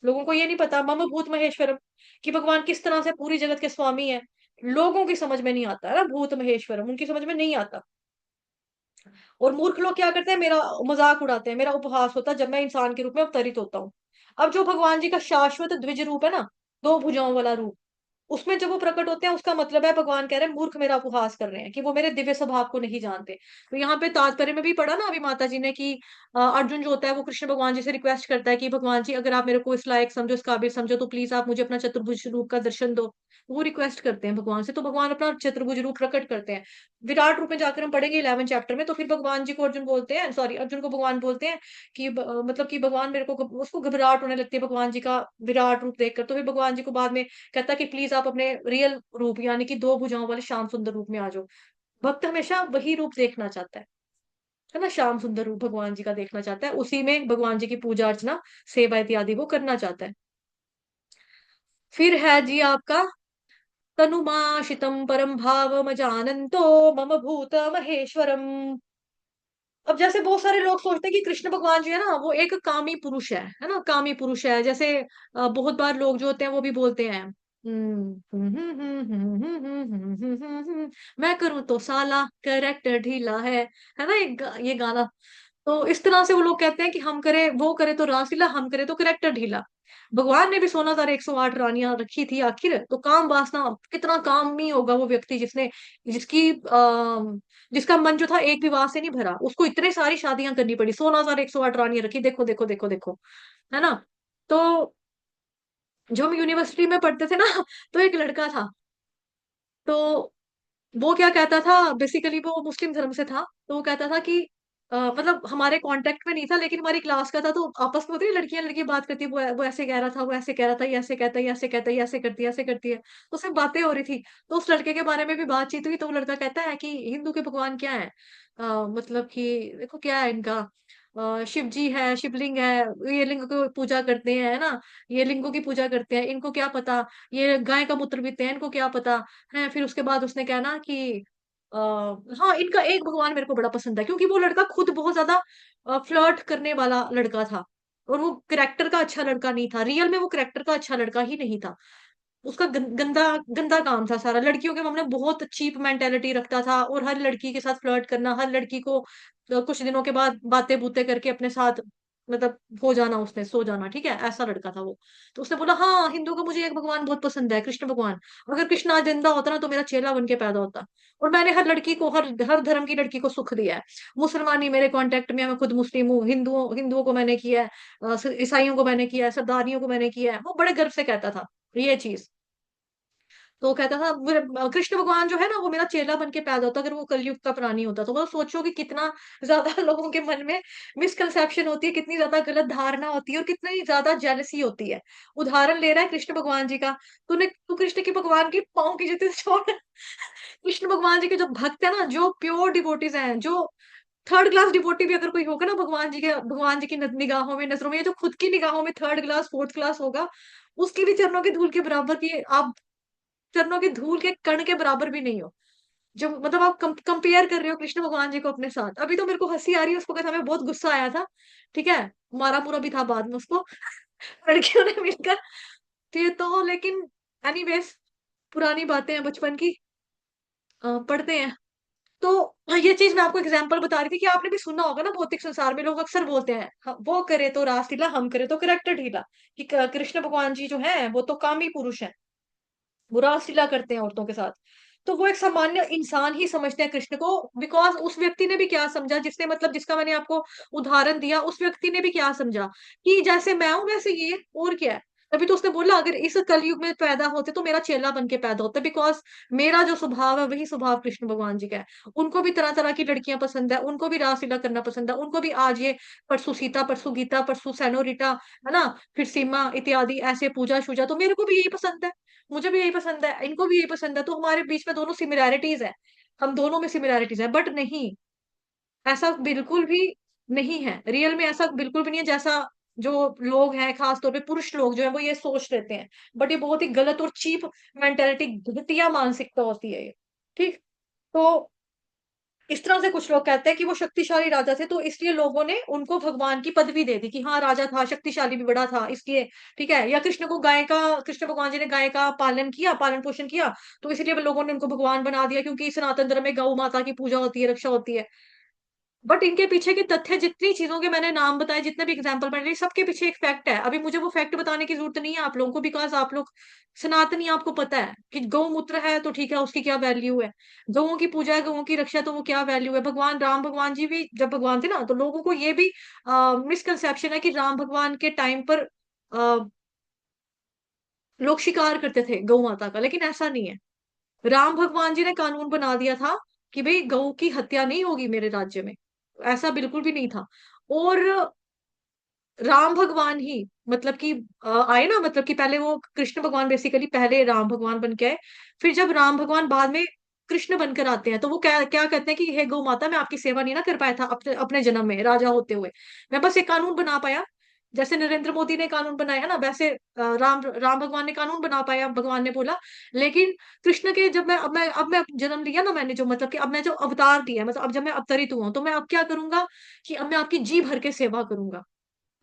लोगों को ये नहीं पता मम भूत महेश्वरम कि भगवान किस तरह से पूरी जगत के स्वामी है। लोगों की समझ में नहीं आता है ना, भूत महेश्वरम उनकी समझ में नहीं आता। और मूर्ख लोग क्या करते हैं, मेरा मजाक उड़ाते हैं, मेरा उपहास होता है जब मैं इंसान के रूप में अवतरित होता हूँ। अब जो भगवान जी का शाश्वत द्विज रूप है ना, दो भुजाओं वाला रूप, उसमें जब वो प्रकट होते हैं, उसका मतलब है भगवान कह रहे हैं मूर्ख मेरा उपहास कर रहे हैं, कि वो मेरे दिव्य स्वभाव को नहीं जानते। तो यहाँ पे तात्पर्य में भी पढ़ा ना अभी माता जी ने कि अर्जुन जो होता है वो कृष्ण भगवान जी से रिक्वेस्ट करता है कि भगवान जी अगर आप मेरे को इस लायक समझो, इस काबिल समझो, तो प्लीज आप मुझे अपना चतुर्भुज रूप का दर्शन दो। वो रिक्वेस्ट करते हैं भगवान से, तो भगवान अपना चतुर्भुज रूप प्रकट करते हैं। विराट रूप में जाकर हम पढ़ेंगे 11 चैप्टर में, तो फिर भगवान जी को अर्जुन बोलते हैं, सॉरी अर्जुन को भगवान बोलते हैं कि मतलब कि भगवान मेरे को, उसको घबराहट होने लगती है भगवान जी का विराट रूप देखकर। तो फिर भगवान जी को बाद में कहता है कि प्लीज आप अपने रियल रूप यानी कि दो भुजाओं वाले श्याम सुंदर रूप में आ जाओ। भक्त हमेशा वही रूप देखना चाहता है ना, श्याम सुंदर रूप भगवान जी का देखना चाहता है, उसी में भगवान जी की पूजा अर्चना सेवा इत्यादि वो करना चाहता है। फिर है जी आपका तनुमाशितम परम भाव जानंतो मम भूत महेश्वरम। अब जैसे बहुत सारे लोग सोचते हैं कि कृष्ण भगवान जो है ना वो एक कामी पुरुष है ना, कामी पुरुष है। जैसे बहुत बार लोग जो होते हैं वो भी बोलते हैं मैं करूं तो साला कैरेक्टर ढीला है ना, ये गाना। तो इस तरह से वो लोग कहते हैं कि हम करे वो करे तो रासलीला, हम करे तो करेक्टर ढीला। भगवान ने भी 16,108 रानियां रखी थी आखिर, तो काम वासना कितना कामी होगा वो व्यक्ति जिसने जिसकी जिसका मन जो था एक विवाह से नहीं भरा, उसको इतने सारी शादियां करनी पड़ी, 16,108 रानियां रखी, देखो देखो देखो देखो, है ना। तो जो हम यूनिवर्सिटी में पढ़ते थे ना तो एक लड़का था, तो वो क्या कहता था, बेसिकली वो मुस्लिम धर्म से था। तो वो कहता था कि मतलब हमारे कांटेक्ट में नहीं था लेकिन हमारी क्लास का था, तो आपस में होती है लड़कियां लड़की बात करती है, वो ऐसे कह रहा था, वो ऐसे कह रहा था, ये ऐसे कहता है, ये ऐसे कहता है, ये ऐसे करती है, ऐसे करती है। तो उसमें बातें हो रही थी, तो उस लड़के के बारे में भी बातचीत हुई। तो वो लड़का कहता है कि हिंदू के भगवान क्या है, मतलब कि देखो क्या है इनका, शिव जी है, शिवलिंग है, ये लिंग को पूजा करते हैं, है ना, ये लिंगों की पूजा करते हैं, इनको क्या पता, ये गाय का मूत्र पीते हैं, इनको क्या पता है। फिर उसके बाद उसने कहना कि आ, हाँ इनका एक भगवान मेरे को बड़ा पसंद है, क्योंकि वो लड़का खुद बहुत ज्यादा फ्लर्ट करने वाला लड़का था, और वो करेक्टर का अच्छा लड़का नहीं था, रियल में वो करेक्टर का अच्छा लड़का ही नहीं था। उसका गंदा गंदा काम था सारा, लड़कियों के मामले में बहुत चीप मेंटेलिटी रखता था, और हर लड़की के साथ फ्लर्ट करना, हर लड़की को कुछ दिनों के बाद बातें बूते करके अपने साथ मतलब हो जाना, उसने सो जाना, ठीक है, ऐसा लड़का था वो। तो उसने बोला हाँ हिंदू का मुझे एक भगवान बहुत पसंद है, कृष्ण भगवान। अगर कृष्ण आज जिंदा होता ना तो मेरा चेला बन के पैदा होता, और मैंने हर लड़की को, हर हर धर्म की लड़की को सुख दिया है। मुसलमानी मेरे कांटेक्ट में है, मैं खुद मुस्लिम हूँ, हिंदुओं हिंदुओं को मैंने किया है, ईसाइयों को मैंने किया है, सरदारियों को मैंने किया है, वो बड़े गर्व से कहता था ये चीज। तो वो कहता था कृष्ण भगवान जो है ना वो मेरा चेला बन के पैदा होता अगर वो कलयुग का प्राणी होता। तो मतलब सोचो कि कितना ज्यादा लोगों के मन में मिसकंसेप्शन होती है, कितनी ज्यादा गलत धारणा होती है, और कितनी ज्यादा जेलसी होती है। उदाहरण ले रहा है कृष्ण भगवान जी का, तू कृष्ण की भगवान की पाँव की जूती छोड़ कृष्ण भगवान जी के जो भक्त है ना, जो प्योर डिवोटीज हैं, जो थर्ड क्लास डिवोटी भी अगर कोई होगा ना भगवान जी की निगाहों में, नजरों में, या जो खुद की निगाहों में थर्ड क्लास फोर्थ क्लास होगा, उसकी भी चरणों के धूल के बराबर की आप चरणों की धूल के कण के बराबर भी नहीं हो। जो मतलब आप कंपेयर कर रहे हो कृष्ण भगवान जी को अपने साथ। अभी तो मेरे को हंसी आ रही है, उसको कहता हमें बहुत गुस्सा आया था, ठीक है, मारा पूरा भी था बाद में उसको लड़कियों ने मिलकर। फिर तो लेकिन एनीवेज, पुरानी बातें हैं बचपन की, पढ़ते हैं। तो ये चीज मैं आपको एग्जांपल बता रही थी कि आपने भी सुना होगा ना, भौतिक संसार में लोग अक्सर बोलते हैं वो करे तो रास लीला, हम करे तो करेक्टर ढीला, कि कृष्ण भगवान जी जो है वो तो कामी पुरुष है, बुरा सिला करते हैं औरतों के साथ। तो वो एक सामान्य इंसान ही समझते हैं कृष्ण को, बिकॉज उस व्यक्ति ने भी क्या समझा, जिसने मतलब जिसका मैंने आपको उदाहरण दिया, उस व्यक्ति ने भी क्या समझा कि जैसे मैं हूं वैसे ये, और क्या है। तभी तो उसने बोला अगर इस कलयुग में पैदा होते तो मेरा चेला बन के पैदा होता, बिकॉज मेरा जो स्वभाव है वही स्वभाव कृष्ण भगवान जी का है। उनको भी तरह तरह की लड़कियां पसंद है, उनको भी रासलीला करना पसंद है, उनको भी आज ये परसों सीता, परसों गीता, परसों सेनोरिटा, है ना, फिर सीमा इत्यादि ऐसे पूजा शूजा, तो मेरे को भी यही पसंद है, मुझे भी यही पसंद है, इनको भी यही पसंद है। तो हमारे बीच में दोनों सिमिलैरिटीज है, हम दोनों में सिमिलैरिटीज है, बट नहीं, ऐसा बिल्कुल भी नहीं है, रियल में ऐसा बिल्कुल भी नहीं है जैसा जो लोग हैं, खास तौर पे पुरुष लोग जो है वो ये सोच लेते हैं। बट ये बहुत ही गलत और चीप मेंटेलिटी, घटिया मानसिकता होती है ये, ठीक। तो इस तरह से कुछ लोग कहते हैं कि वो शक्तिशाली राजा थे, तो इसलिए लोगों ने उनको भगवान की पदवी दे दी कि हाँ राजा था, शक्तिशाली भी बड़ा था इसलिए, ठीक है। या कृष्ण भगवान जी ने गाय का पालन किया, पालन पोषण किया, तो इसलिए लोगों ने उनको भगवान बना दिया, क्योंकि सनातन धर्म में गौ माता की पूजा होती है, रक्षा होती है। बट इनके पीछे के तथ्य, जितनी चीजों के मैंने नाम बताए, जितने भी एग्जाम्पल मैंने लिए, सबके पीछे एक फैक्ट है। अभी मुझे वो फैक्ट बताने की जरूरत नहीं है आप लोगों को, बिकॉज आप लोग सनातनी, आपको पता है कि गौमूत्र है तो ठीक है, उसकी क्या वैल्यू है, गौओं की पूजा है, गौओं की रक्षा, तो वो क्या वैल्यू है। भगवान राम भगवान जी भी जब भगवान थे ना, तो लोगों को ये भी मिसकंसेप्शन है कि राम भगवान के टाइम पर लोग शिकार करते थे गौ माता का, लेकिन ऐसा नहीं है। राम भगवान जी ने कानून बना दिया था कि भाई गौ की हत्या नहीं होगी मेरे राज्य में, ऐसा बिल्कुल भी नहीं था। और राम भगवान ही मतलब कि आए ना, मतलब कि पहले वो कृष्ण भगवान बेसिकली पहले राम भगवान बन के आए, फिर जब राम भगवान बाद में कृष्ण बनकर आते हैं, तो वो क्या क्या कहते हैं कि हे गौ माता, मैं आपकी सेवा नहीं ना कर पाया था अपने अपने जन्म में राजा होते हुए, मैं बस एक कानून बना पाया। जैसे नरेंद्र मोदी ने कानून बनाया ना, वैसे राम राम भगवान ने कानून बना पाया, भगवान ने बोला। लेकिन कृष्ण के जब मैं जन्म लिया ना, मैंने जो मतलब कि अब मैं जो अवतार लिया, मतलब अब जब मैं अवतरित हुआ हूं, तो मैं अब क्या करूंगा कि अब मैं आपकी जी भर के सेवा करूंगा,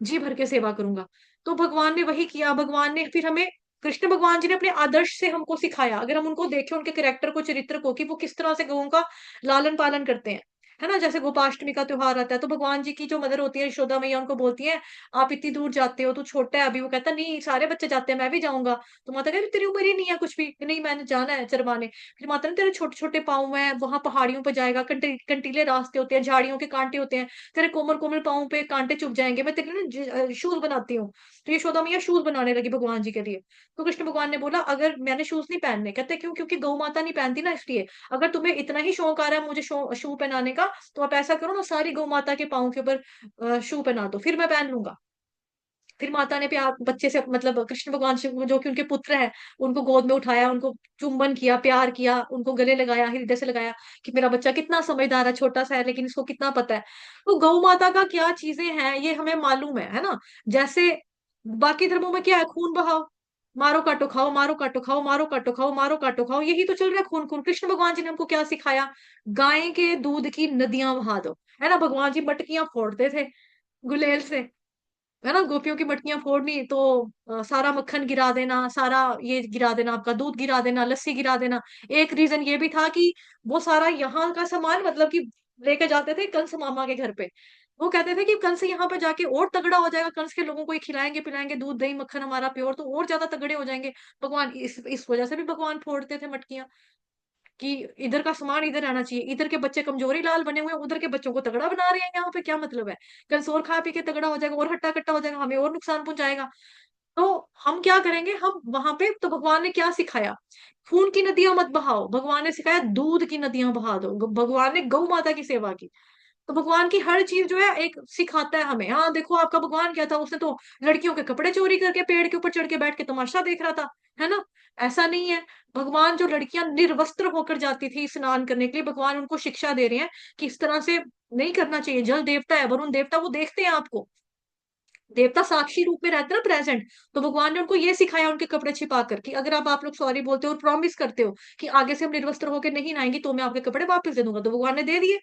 जी भर के सेवा करूंगा। तो भगवान ने वही किया, भगवान ने फिर हमें, कृष्ण भगवान जी ने अपने आदर्श से हमको सिखाया। अगर हम उनको देखें, उनके कैरेक्टर को, चरित्र को, कि वो किस तरह से गौओं का लालन पालन करते हैं, है ना। जैसे गोपाष्टमी का त्योहार आता है, तो भगवान जी की जो मदर होती है यशोदा मैया, उनको बोलती है आप इतनी दूर जाते हो, तू छोटा है अभी। वो कहता नहीं, सारे बच्चे जाते हैं, मैं भी जाऊंगा। तो माता कहती तेरी उम्र ही नहीं है कुछ भी, नहीं मैंने जाना है चरवाने। फिर माता ने, तेरे छोटे छोटे पाँव हैं, वहां पहाड़ियों पर जाएगा, कंटीले रास्ते होते हैं, झाड़ियों के कांटे होते हैं, तेरे कोमल कोमल पाँव पे कांटे चुभ जाएंगे, मैं तेरे लिए ना शूज बनाती हूँ। तो यशोदा मैया शूज बनाने लगी भगवान जी के लिए। तो कृष्ण भगवान ने बोला अगर मैंने शूज नहीं पहनने, कहते क्यों, क्योंकि गौ माता नहीं पहनती ना, इसलिए। अगर तुम्हें इतना ही शौक आ रहा है मुझे शू पहनाने का, तो आप ऐसा करो ना, सारी गौ माता के पाँव के ऊपर शू पहना दो, फिर मैं पहन लूंगा। फिर माता ने प्यार बच्चे से, मतलब कृष्ण भगवान से, जो कि उनके पुत्र हैं, उनको गोद में उठाया, उनको चुंबन किया, प्यार किया, उनको गले लगाया, हृदय से लगाया, कि मेरा बच्चा कितना समझदार है, छोटा सा है लेकिन इसको कितना पता है। तो गौ माता का क्या चीजें हैं ये हमें मालूम है ना। जैसे बाकी धर्मों में क्या है, खून बहाओ, मारो काटो खाओ, मारो काटो खाओ, मारो काटो खाओ, मारो काटो खाओ, यही तो चल रहा है, खून खून। कृष्ण भगवान जी ने हमको क्या सिखाया, गाय के दूध की नदियां बहा दो, है ना। भगवान जी मटकियां फोड़ते थे गुलेल से, है ना, गोपियों की मटकियां फोड़नी तो सारा मक्खन गिरा देना, सारा ये गिरा देना, आपका दूध गिरा देना, लस्सी गिरा देना। एक रीजन ये भी था कि वो सारा यहाँ का सामान, मतलब कि लेके जाते थे कंस मामा के घर पे। वो कहते थे कि कंस यहाँ पे जाके और तगड़ा हो जाएगा, कंस के लोगों को ये खिलाएंगे पिलाएंगे, दूध दही मक्खन हमारा प्योर, तो और ज्यादा तगड़े हो जाएंगे। भगवान इस वजह से भी भगवान फोड़ते थे मटकियां, कि इधर का सामान इधर रहना चाहिए, इधर के बच्चे कमजोरी लाल बने हुए हैं, उधर के बच्चों को तगड़ा बना रहे हैं, यहाँ पे क्या मतलब है। कंसोर खा पी के तगड़ा हो जाएगा और हट्टा कट्टा हो जाएगा, हमें और नुकसान पहुंचाएगा। तो हम क्या करेंगे, हम वहां पे, तो भगवान ने क्या सिखाया, खून की नदियां मत बहाओ, भगवान ने सिखाया दूध की नदियां बहा दो, भगवान ने गौ माता की सेवा की। तो भगवान की हर चीज जो है एक सिखाता है हमें। हाँ देखो, आपका भगवान क्या था, उसने तो लड़कियों के कपड़े चोरी करके पेड़ के ऊपर चढ़ के बैठ के तमाशा देख रहा था, है ना। ऐसा नहीं है। भगवान, जो लड़कियां निर्वस्त्र होकर जाती थी स्नान करने के लिए, भगवान उनको शिक्षा दे रहे हैं कि इस तरह से नहीं करना चाहिए। जल देवता है, वरुण देवता, वो देखते हैं आपको, देवता साक्षी रूप में रहते हैं ना, प्रेजेंट। तो भगवान ने उनको ये सिखाया उनके कपड़े छिपा कर, कि अगर आप लोग सॉरी बोलते हो और प्रॉमिस करते हो कि आगे से हम निर्वस्त्र होकर नहीं नहाएंगे, तो मैं आपके कपड़े वापस दे दूंगा। तो भगवान ने दे दिए,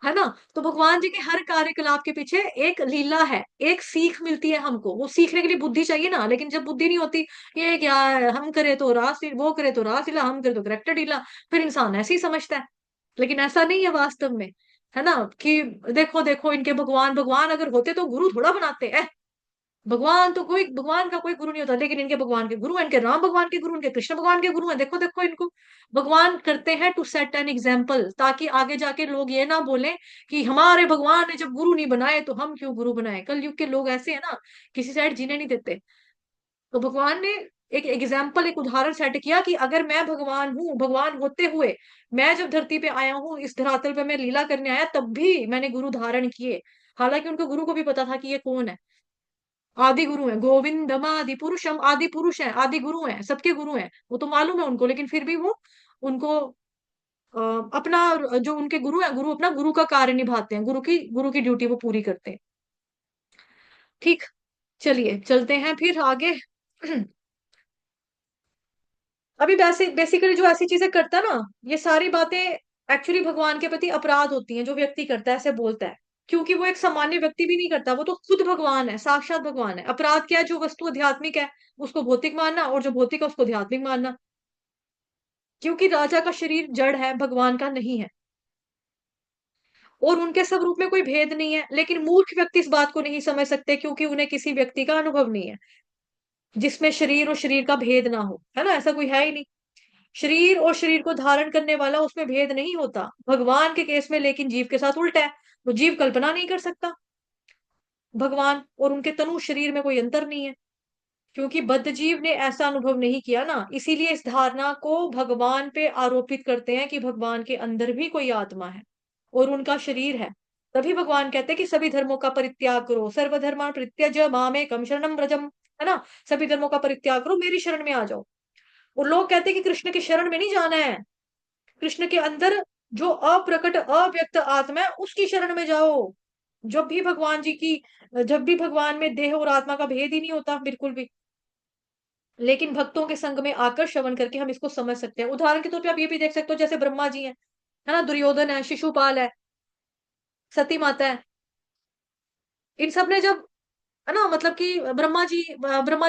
है ना। तो भगवान जी के हर कार्यकलाप के पीछे एक लीला है, एक सीख मिलती है हमको। वो सीखने के लिए बुद्धि चाहिए ना, लेकिन जब बुद्धि नहीं होती, ये क्या है, हम करे तो रास, वो करे तो रास लीला, हम करे तो करेक्टर ढीला, फिर इंसान ऐसे ही समझता है। लेकिन ऐसा नहीं है वास्तव में, है ना। कि देखो देखो, इनके भगवान, भगवान अगर होते तो गुरु थोड़ा बनाते। भगवान तो कोई, भगवान का कोई गुरु नहीं होता, लेकिन इनके भगवान के गुरु हैं, इनके राम भगवान के गुरु, इनके कृष्ण भगवान के गुरु हैं। देखो देखो इनको, भगवान करते हैं टू सेट एन एग्जाम्पल, ताकि आगे जाके लोग ये ना बोलें कि हमारे भगवान ने जब गुरु नहीं बनाए तो हम क्यों गुरु बनाए। कल युग के लोग ऐसे है ना, किसी साइड जीने नहीं देते। तो भगवान ने एक एग्जाम्पल, एक उदाहरण सेट किया कि अगर मैं भगवान हूँ, भगवान होते हुए मैं जब धरती पे आया हूँ, इस धरातल पे मैं लीला करने आया, तब भी मैंने गुरु धारण किए। हालांकि उनको गुरु को भी पता था कि ये कौन है। आदि गुरु है, गोविंदम आदि पुरुषम, आदि पुरुष है, आदि गुरु है, सबके गुरु हैं, वो तो मालूम है उनको। लेकिन फिर भी वो उनको अपना, जो उनके गुरु है, गुरु अपना गुरु का कार्य निभाते हैं, गुरु की ड्यूटी वो पूरी करते हैं। ठीक, चलिए चलते हैं फिर आगे। अभी बेसिकली जो ऐसी चीजें करता है ना, ये सारी बातें एक्चुअली भगवान के प्रति अपराध होती हैं, जो व्यक्ति करता है, ऐसे बोलता है। क्योंकि वो एक सामान्य व्यक्ति भी नहीं करता, वो तो खुद भगवान है, साक्षात भगवान है। अपराध क्या है, जो वस्तु आध्यात्मिक है उसको भौतिक मानना, और जो भौतिक है उसको आध्यात्मिक मानना। क्योंकि राजा का शरीर जड़ है, भगवान का नहीं है। और उनके स्वरूप में कोई भेद नहीं है। लेकिन मूर्ख व्यक्ति इस बात को नहीं समझ सकते, क्योंकि उन्हें किसी व्यक्ति का अनुभव नहीं है जिसमें शरीर और शरीर का भेद ना हो, है ना? ऐसा कोई है ही नहीं। शरीर और शरीर को धारण करने वाला, उसमें भेद नहीं होता। भगवान के केस में लेकिन जीव के साथ उल्टा है। तो जीव कल्पना नहीं कर सकता भगवान और उनके तनु शरीर में कोई अंतर नहीं है, क्योंकि बद्ध जीव ने ऐसा अनुभव नहीं किया ना। इसीलिए इस धारणा को भगवान पे आरोपित करते हैं कि भगवान के अंदर भी कोई आत्मा है और उनका शरीर है। तभी भगवान कहते हैं कि सभी धर्मों का परित्याग करो, सर्वधर्मान् परित्यज्य मामेकं शरणं व्रजम, है ना? सभी धर्मों का परित्याग करो, मेरी शरण में आ जाओ। और लोग कहते हैं कि कृष्ण की शरण में नहीं जाना है, कृष्ण के अंदर जो अप्रकट अव्यक्त आत्मा है उसकी शरण में जाओ। जब भी भगवान जी की जब भी भगवान में देह और आत्मा का भेद ही नहीं होता बिल्कुल भी। लेकिन भक्तों के संग में आकर श्रवण करके हम इसको समझ सकते हैं। उदाहरण के तौर पे आप ये भी देख सकते हो, जैसे ब्रह्मा जी हैं, है ना? दुर्योधन है, शिशुपाल है, सती माता है। इन सब ने जब, है ना, मतलब कि ब्रह्मा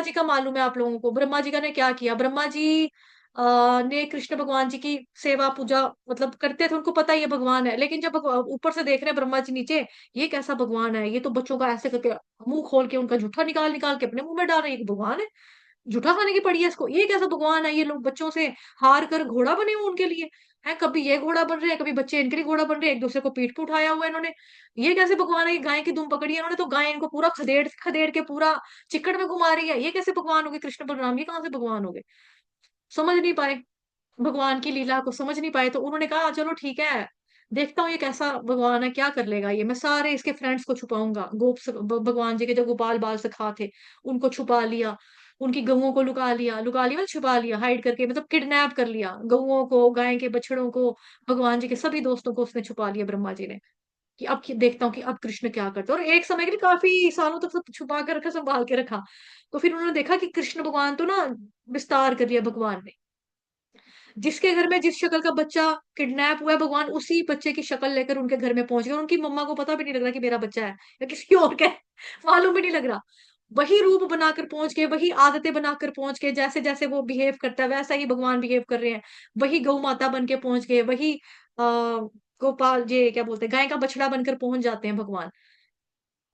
जी का मालूम है आप लोगों को, ब्रह्मा जी का ने क्या किया। ब्रह्मा जी ने कृष्ण भगवान जी की सेवा पूजा मतलब करते थे, उनको पता ही है भगवान है। लेकिन जब ऊपर से देख रहे हैं ब्रह्मा जी नीचे, ये कैसा भगवान है, ये तो बच्चों का ऐसे करके मुंह खोल के उनका जूठा निकाल निकाल के अपने मुंह में डाल रहे हैं, ये भगवान है, जूठा खाने की पड़ी है इसको, ये कैसा भगवान है। ये लोग बच्चों से हार कर घोड़ा बने हुए उनके लिए, है, कभी ये घोड़ा बन रहे हैं, कभी बच्चे इनके लिए घोड़ा बन रहे हैं, एक दूसरे को पीठ पे उठाया हुआ है इन्होंने। ये कैसे भगवान है, ये गाय की दुम पकड़ी है इन्होंने, तो गाय इनको पूरा खदेड़ खदेड़ के पूरा चिक्कड़ में घुमा रही है, ये कैसे भगवान हो गए कृष्ण बलराम, ये कहाँ से भगवान हो गए। समझ नहीं पाए, भगवान की लीला को समझ नहीं पाए। तो उन्होंने कहा चलो ठीक है, देखता हूँ ये कैसा भगवान है, क्या कर लेगा ये। मैं सारे इसके फ्रेंड्स को छुपाऊंगा, भगवान जी के जो गोपाल बाल सखा थे उनको छुपा लिया, उनकी गऊओं को लुका लिया, लुका लिया मतलब छुपा लिया, हाइड करके, मतलब किडनैप कर लिया, गऊओं को, गाय के बछड़ों को, भगवान जी के सभी दोस्तों को उसने छुपा लिया ब्रह्मा जी ने। कि अब देखता हूँ कि अब कृष्ण क्या करते हैं। और एक समय के लिए काफी सालों तक सब छुपा कर रखा, संभाल के रखा। तो फिर उन्होंने देखा कि कृष्ण भगवान तो ना विस्तार कर लिया भगवान ने। जिसके घर में जिस शक्ल का बच्चा किडनैप हुआ है, भगवान उसी बच्चे की शक्ल लेकर उनके घर में पहुंच गए। उनकी मम्मा को पता भी नहीं लग रहा कि मेरा बच्चा है या किसी और का है, मालूम भी नहीं लग रहा। वही रूप बनाकर पहुंच गए, वही आदतें बनाकर पहुंच गए, जैसे जैसे वो बिहेव करता है वैसा ही भगवान बिहेव कर रहे हैं। वही गौ माता बन के पहुंच गए, वही गोपाल ये क्या बोलते हैं, गाय का बछड़ा बनकर पहुंच जाते हैं भगवान।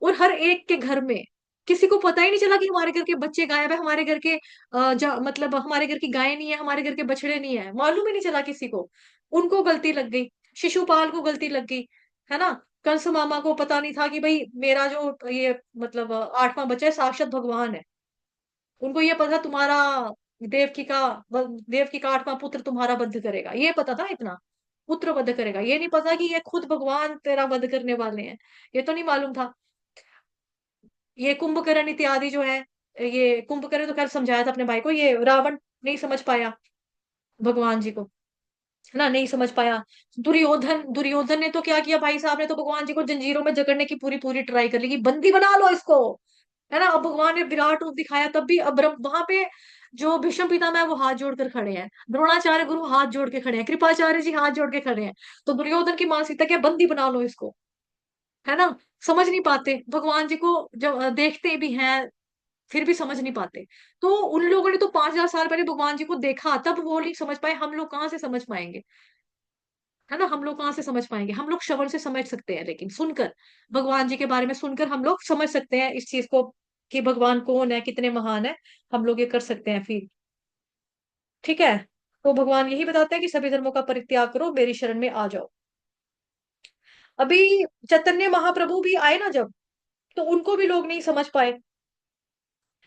और हर एक के घर में, किसी को पता ही नहीं चला कि हमारे घर के बच्चे गायब है, हमारे घर के मतलब हमारे घर की गाय नहीं है, हमारे घर के बछड़े नहीं है, मालूम ही नहीं चला किसी को। उनको गलती लग गई, शिशुपाल को गलती लग गई, है ना? कंस मामा को पता नहीं था कि भाई मेरा जो ये मतलब आठवां बच्चा है साक्षात भगवान है। उनको ये पता तुम्हारा देवकी का देवकी का आठवां पुत्र तुम्हारा वध करेगा, ये पता था इतना, पुत्र वध करेगा। ये नहीं पता कि ये खुद भगवान तेरा वध करने वाले हैं, ये तो नहीं मालूम था। ये कुंभकर्ण इत्यादि जो है, ये कुंभकर्ण तो खैर समझाया था अपने भाई को, ये रावण नहीं समझ पाया भगवान जी को, है ना, नहीं समझ पाया। दुर्योधन दुर्योधन ने तो क्या किया, भाई साहब ने तो भगवान जी को जंजीरों में जकड़ने की पूरी पूरी ट्राई कर ली कि बंदी बना लो इसको, है ना? अब भगवान ने विराट रूप दिखाया, तब भी अब वहां पे जो भीष्म पितामह है वो हाथ जोड़कर खड़े हैं, द्रोणाचार्य गुरु हाथ जोड़ के खड़े हैं, कृपाचार्य जी हाथ जोड़ के खड़े हैं। तो दुर्योधन की मानसिकता क्या, बंदी बना लो इसको, है ना? समझ नहीं पाते भगवान जी को, जब देखते भी हैं फिर भी समझ नहीं पाते। तो उन लोगों ने तो 5000 साल पहले भगवान जी को देखा, तब वो नहीं समझ पाए, हम लोग कहाँ से समझ पाएंगे, है ना? हम लोग कहाँ से समझ पाएंगे, हम लोग श्रवण से समझ सकते हैं, लेकिन सुनकर, भगवान जी के बारे में सुनकर हम लोग समझ सकते हैं इस चीज को कि भगवान कौन है, कितने महान है, हम लोग ये कर सकते हैं फील। ठीक है? तो भगवान यही बताते हैं कि सभी धर्मों का परित्याग करो, मेरी शरण में आ जाओ। अभी चैतन्य महाप्रभु भी आए ना जब, तो उनको भी लोग नहीं समझ पाए।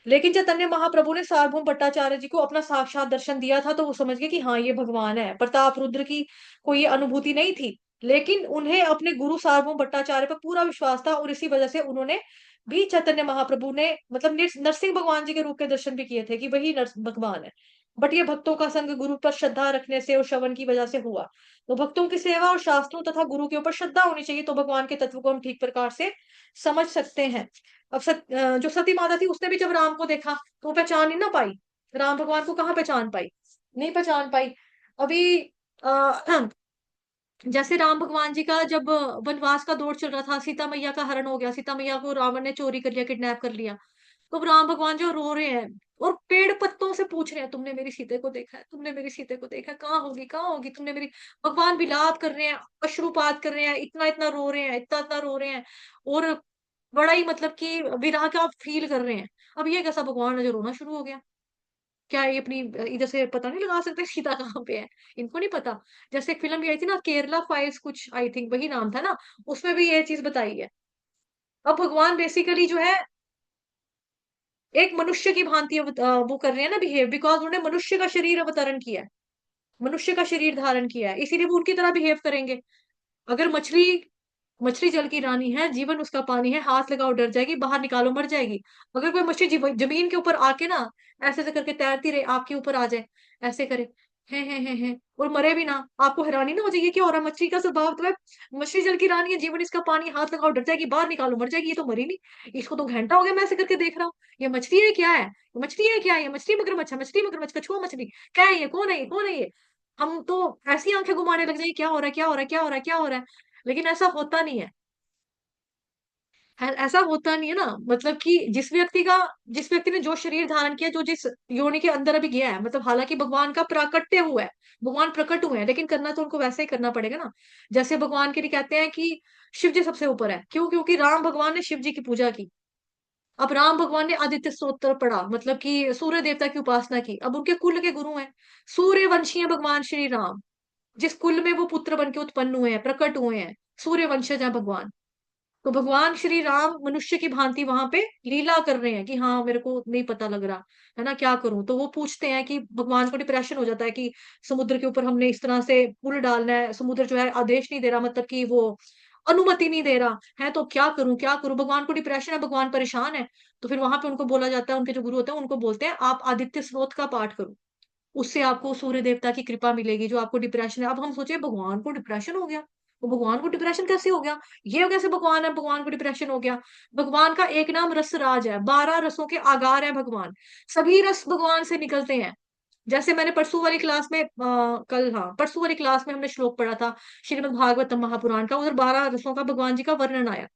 लेकिन चैतन्य महाप्रभु ने सार्वभौम भट्टाचार्य जी को अपना साक्षात दर्शन दिया था, तो वो समझ गए कि हाँ ये भगवान है। प्रताप रुद्र की कोई ये अनुभूति नहीं थी, लेकिन उन्हें अपने गुरु सार्वभौम भट्टाचार्य पर पूरा विश्वास था, और इसी वजह से उन्होंने भी चैतन्य महाप्रभु ने मतलब नरसिंह भगवान जी के रूप के दर्शन भी किए थे कि वही भगवान है। बट ये भक्तों का संग गुरु पर श्रद्धा रखने से और श्रवण की वजह से हुआ। तो भक्तों की सेवा और शास्त्रों तथा गुरु के ऊपर श्रद्धा होनी चाहिए, तो भगवान के तत्व को हम ठीक प्रकार से समझ सकते हैं। अब जो सती माता थी उसने भी जब राम को देखा तो वो पहचान ही ना पाई, राम भगवान को कहाँ पहचान पाई, नहीं पहचान पाई। अभी जैसे राम भगवान जी का जब वनवास का दौर चल रहा था, सीता मैया का हरण हो गया, सीता मैया को रावण ने चोरी कर लिया, किडनैप कर लिया। तो अब राम भगवान जो रो रहे हैं, और पेड़ पत्तों से पूछ रहे हैं, तुमने मेरी सीते को देखा है, तुमने मेरी सीते को देखा है, कहाँ होगी, कहाँ होगी, तुमने मेरी। भगवान विलाप कर रहे हैं, अश्रुपात कर रहे हैं, इतना इतना रो रहे हैं, इतना इतना रो रहे हैं, और बड़ा ही मतलब कि विरह का फील कर रहे हैं। अब ये कैसा भगवान है जो रोना शुरू हो गया? क्या ये अपनी इधर से पता नहीं लगा सकते सीता कहाँ पे है? इनको नहीं पता। जैसे एक फिल्म भी आई थी ना, केरला फाइल्स, कुछ आई थिंक वही नाम था ना, उसमें भी ये चीज बताई है। अब भगवान बेसिकली जो है एक मनुष्य की भांति वो कर रहे हैं ना बिहेव, बिकॉज उन्होंने मनुष्य का शरीर अवतरण किया है, मनुष्य का शरीर धारण किया है, इसीलिए वो उनकी तरह बिहेव करेंगे। अगर मछली, मछली जल की रानी है, जीवन उसका पानी है, हाथ लगाओ डर जाएगी, बाहर निकालो मर जाएगी। अगर कोई मछली जमीन के ऊपर आके ना ऐसे ऐसे करके तैरती रहे, आपके ऊपर आ जाए, ऐसे करे, है और मरे भी ना, आपको हैरानी ना हो जाएगी, क्या हो रहा है? मछली का स्वभाव तो है, मछली जल की रानी है, जीवन इसका पानी, हाथ लगाओ डर जाएगी, बाहर निकालो मर जाएगी, ये तो मरी नहीं, इसको तो घंटा हो गया मैं ऐसे करके देख रहा हूँ, ये मछली है क्या है, ये मछली है क्या है, ये मछली मगरमच्छ है, मछली मगरमच्छ, कछुआ मछली, क्या है ये, कौन है ये, कौन है ये? हम तो ऐसी आंखें घुमाने लग जाएंगे, क्या हो रहा है, क्या हो रहा है, क्या हो रहा है, क्या हो रहा है? लेकिन ऐसा होता नहीं है। ऐसा होता नहीं है ना, मतलब कि जिस व्यक्ति ने जो शरीर धारण किया, जो जिस योनि के अंदर अभी गया है, मतलब हालांकि भगवान का प्राकट्य हुआ है, भगवान प्रकट हुए हैं, लेकिन करना तो उनको वैसे ही करना पड़ेगा ना। जैसे भगवान के लिए कहते हैं कि शिव जी सबसे ऊपर है, क्यों? क्योंकि राम भगवान ने शिव जी की पूजा की। अब राम भगवान ने आदित्य स्तोत्र पढ़ा, मतलब कि सूर्य देवता की उपासना की, अब उनके कुल के गुरु हैं, सूर्य वंशी है भगवान श्री राम। जिस कुल में वो पुत्र बन के उत्पन्न हुए हैं, प्रकट हुए हैं, सूर्य वंशज है भगवान। तो भगवान श्री राम मनुष्य की भांति वहां पे लीला कर रहे हैं कि हाँ मेरे को नहीं पता लग रहा है ना, क्या करूं? तो वो पूछते हैं कि भगवान को डिप्रेशन हो जाता है कि समुद्र के ऊपर हमने इस तरह से पुल डालना है, समुद्र जो है आदेश नहीं दे रहा, मतलब कि वो अनुमति नहीं दे रहा है, तो क्या करूं, क्या करूं? भगवान को डिप्रेशन है, भगवान परेशान है। तो फिर वहां पे उनको बोला जाता है, उनके जो गुरु होते हैं उनको बोलते हैं, आप आदित्य स्रोत का पाठ करो, उससे आपको सूर्य देवता की कृपा मिलेगी, जो आपको डिप्रेशन है। अब हम सोचे भगवान को डिप्रेशन हो गया, तो भगवान को डिप्रेशन कैसे हो गया? ये कैसे भगवान है, भगवान को डिप्रेशन हो गया? भगवान का एक नाम रस राज है, 12 रसों के आगार है भगवान, सभी रस भगवान से निकलते हैं। जैसे मैंने परसों वाली क्लास में कल, हाँ परसों वाली क्लास में हमने श्लोक पढ़ा था श्रीमद् भागवतम महापुराण का, उधर 12 रसों का भगवान जी का वर्णन आया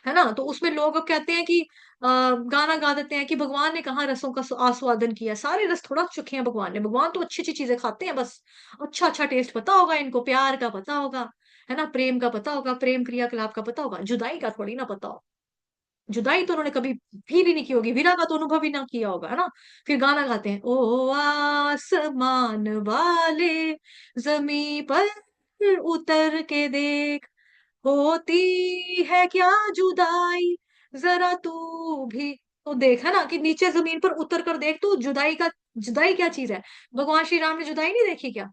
है ना। तो उसमें लोग अब कहते हैं कि गाना गा देते हैं कि भगवान ने कहाँ रसों का आस्वादन किया, सारे रस थोड़ा चुके हैं भगवान ने, भगवान तो अच्छी अच्छी चीजें खाते हैं, बस अच्छा अच्छा टेस्ट पता होगा इनको, प्यार का पता होगा, है ना, प्रेम का पता होगा, प्रेम क्रियाकलाप का पता होगा, जुदाई का थोड़ी ना पता हो। जुदाई तो उन्होंने कभी फील ही नहीं की होगी, विरह का तो अनुभव ही ना किया होगा, है ना। फिर गाना गाते हैं, ओ आसमान वाले जमी पर उतर के देख, होती है क्या जुदाई, जरा तू भी तो देखा ना, कि नीचे जमीन पर उतर कर देख तू, जुदाई का, जुदाई क्या चीज है? भगवान श्री राम ने जुदाई नहीं देखी क्या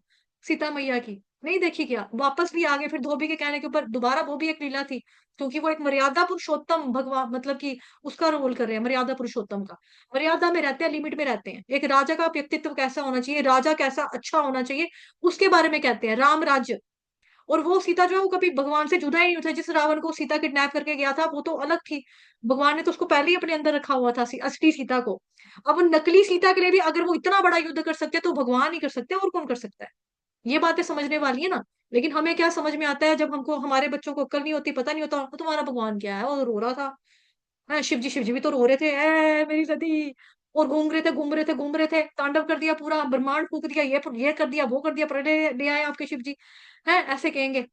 सीता मैया की? नहीं देखी क्या? वापस भी आ गए फिर धोबी के कहने के ऊपर दोबारा, वो भी एक लीला थी, क्योंकि वो एक मर्यादा पुरुषोत्तम भगवान, मतलब कि उसका रोल कर रहे हैं, मर्यादा पुरुषोत्तम का। मर्यादा में रहते हैं, लिमिट में रहते हैं, एक राजा का व्यक्तित्व कैसा होना चाहिए, राजा कैसा अच्छा होना चाहिए, उसके बारे में कहते हैं राम राज्य। और वो सीता जो है वो कभी भगवान से जुदा ही नहीं था, जिस रावण को सीता किडनैप करके गया था वो तो अलग थी, भगवान ने तो उसको पहले ही अपने अंदर रखा हुआ था, असली सीता को। अब नकली सीता के लिए भी अगर वो इतना बड़ा युद्ध कर सकते हैं तो भगवान ही कर सकते हैं, और कौन कर सकता है? ये बातें समझने वाली है ना। लेकिन हमें क्या समझ में आता है, जब हमको, हमारे बच्चों को अक्ल नहीं होती, पता नहीं होता, "वो तुम्हारा भगवान क्या है, वो रो रहा था, हाँ शिव जी भी तो रो रहे थे, ए मेरी सती, और घूम रहे थे, घूम रहे थे, घूम रहे थे, तांडव कर दिया, पूरा ब्रह्मांड फूक दिया, ये कर दिया, वो कर दिया, प्रलय ले आए आपके शिव जी।" है ऐसे कहेंगे।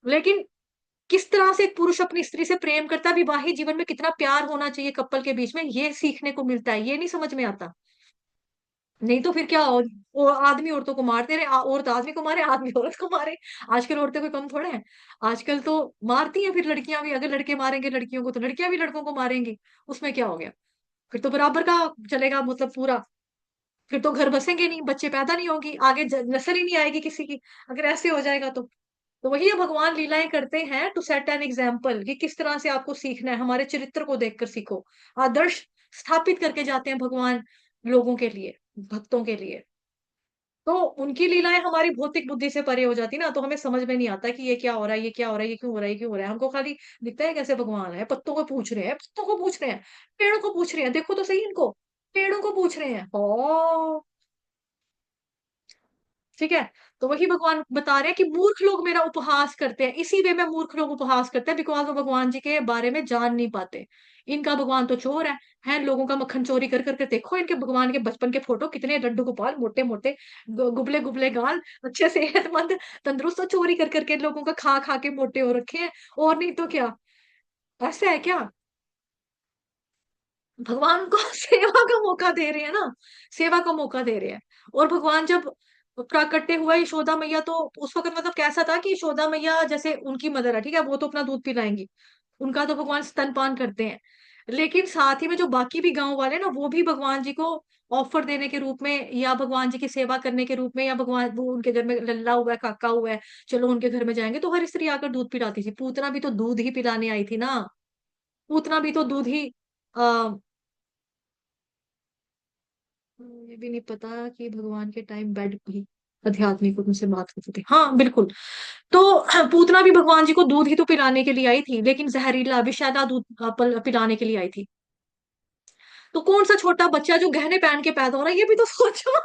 लेकिन किस तरह से एक पुरुष अपनी स्त्री से प्रेम करता है, विवाहित जीवन में कितना प्यार होना चाहिए कपल के बीच में, ये सीखने को मिलता है, ये नहीं समझ में आता। नहीं तो फिर क्या हो, वो आदमी औरतों को मारते रहे, औरत आदमी को मारे, आदमी औरत को मारे। आजकल औरतें कोई कम थोड़े हैं, आजकल तो मारती हैं, फिर लड़कियां भी, अगर लड़के मारेंगे लड़कियों को तो लड़कियां भी लड़कों को मारेंगी, उसमें क्या हो गया? फिर तो बराबर का चलेगा, मतलब पूरा। फिर तो घर बसेंगे नहीं, बच्चे पैदा नहीं होंगी, आगे नस्ल ही नहीं आएगी किसी की, अगर ऐसे हो जाएगा तो वही है, भगवान लीलाएं करते हैं टू सेट एन एग्जाम्पल, कि किस तरह से आपको सीखना है, हमारे चरित्र को देखकर सीखो। आदर्श स्थापित करके जाते हैं भगवान लोगों के लिए, भक्तों के लिए। तो उनकी लीलाएं हमारी भौतिक बुद्धि से परे हो जाती ना, तो हमें समझ में नहीं आता कि ये क्या हो रहा है, ये क्या हो रहा है, ये क्यों हो रहा है, ये क्यों हो रहा है। हमको खाली दिखता है कैसे भगवान है, पत्तों को पूछ रहे हैं, पत्तों को पूछ रहे हैं, पेड़ों को पूछ रहे हैं, देखो तो सही इनको, पेड़ों को पूछ रहे हैं। ओ ठीक है। तो वही भगवान बता रहे हैं कि मूर्ख लोग मेरा उपहास करते हैं, इसी वे में मूर्ख लोग उपहास करते हैं, बिकॉज वो भगवान जी के बारे में जान नहीं पाते। इनका भगवान तो चोर है लोगों का मक्खन चोरी कर करके देखो इनके भगवान के बचपन के फोटो, कितने लड्डू गोपाल, मोटे मोटे, गुबले गुबले गाल, अच्छे सेहतमंद तंदुरुस्त, तो चोरी कर करके लोगों का खा खा के मोटे हो रखे हैं। और नहीं तो क्या, ऐसा है क्या? भगवान को सेवा का मौका दे रहे हैं ना, सेवा का मौका दे रहे हैं। और भगवान जब प्राकट्य हुआ यशोदा मैया, तो उस वक्त मतलब कैसा था कि यशोदा मैया जैसे उनकी मदर है, ठीक है, वो तो अपना दूध पिलाएंगी, उनका तो भगवान स्तनपान करते हैं। लेकिन साथ ही में जो बाकी भी गांव वाले ना, वो भी भगवान जी को ऑफर देने के रूप में, या भगवान जी की सेवा करने के रूप में, या भगवान वो उनके घर में लल्ला हुआ है, काका हुआ है, चलो उनके घर में जाएंगे, तो हर स्त्री आकर दूध पिलाती थी। पूतना भी तो दूध ही पिलाने आई थी ना, पूतना भी तो दूध ही आ, ये भी नहीं पता कि भगवान के टाइम बेड भी आध्यात्मिक उनसे बात करते थे, हाँ बिल्कुल। तो पूतना भी भगवान जी को दूध ही तो पिलाने के लिए आई थी, लेकिन जहरीला विषैला दूध पिलाने के लिए आई थी। तो कौन सा छोटा बच्चा जो गहने पहन के पैदा हो रहा है, ये भी तो सोचो।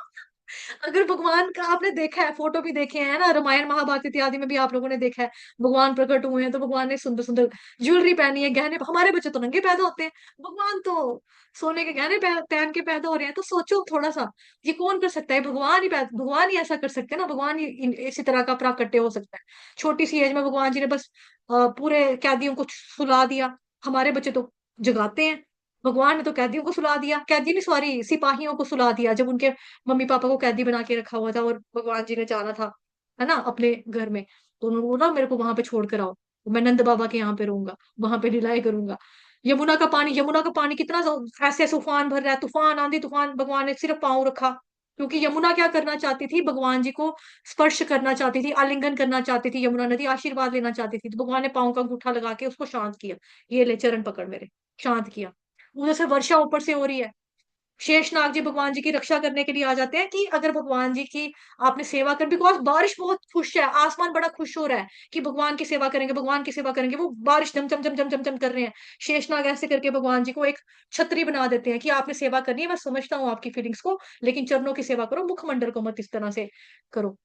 अगर भगवान का आपने देखा है, फोटो भी देखे हैं ना, रामायण महाभारत इत्यादि में भी आप लोगों ने देखा है, भगवान प्रकट हुए हैं तो भगवान ने सुंदर सुंदर ज्वेलरी पहनी है, गहने। हमारे बच्चे तो नंगे पैदा होते हैं, भगवान तो सोने के गहने पहन के पैदा हो रहे हैं। तो सोचो थोड़ा सा, ये कौन कर सकता है? भगवान ही ऐसा कर सकते हैं ना, भगवान ही इसी तरह का प्राकट्य हो सकता है। छोटी सी एज में भगवान जी ने बस पूरे कैदियों को सुला दिया। हमारे बच्चे तो जगाते हैं। भगवान ने तो कैदियों को सुला दिया, कैदी नहीं सॉरी, सिपाहियों को सुला दिया, जब उनके मम्मी पापा को कैदी बना के रखा हुआ था और भगवान जी ने जाना था, है ना, अपने घर में। तो उन्होंने बोला मेरे को वहां पे छोड़ कर आओ, मैं नंद बाबा के यहाँ पे रहूंगा, वहां पे लीलाएं करूंगा। यमुना का पानी कितना ऐसे ऐसे उफान भर रहा है, तूफान आंधी तूफान, भगवान ने सिर्फ पाँव रखा, क्योंकि यमुना क्या करना चाहती थी, भगवान जी को स्पर्श करना चाहती थी, आलिंगन करना चाहती थी, यमुना नदी आशीर्वाद लेना चाहती थी। तो भगवान ने पाँव का अंगूठा लगा के उसको शांत किया, ये ले चरण पकड़ मेरे, शांत किया। उधर से वर्षा ऊपर से हो रही है, शेषनाग जी भगवान जी की रक्षा करने के लिए आ जाते हैं कि अगर भगवान जी की आपने सेवा कर, बिकॉज बारिश बहुत खुश है, आसमान बड़ा खुश हो रहा है कि भगवान की सेवा करेंगे, भगवान की सेवा करेंगे, वो बारिश झम झम झम झम झम झम कर रहे हैं। शेषनाग ऐसे करके भगवान जी को एक छतरी बना देते हैं कि आपने सेवा करनी है, मैं समझता हूँ आपकी फीलिंग्स को, लेकिन चरणों की सेवा करो, मुखमंडल को मत इस तरह से करो।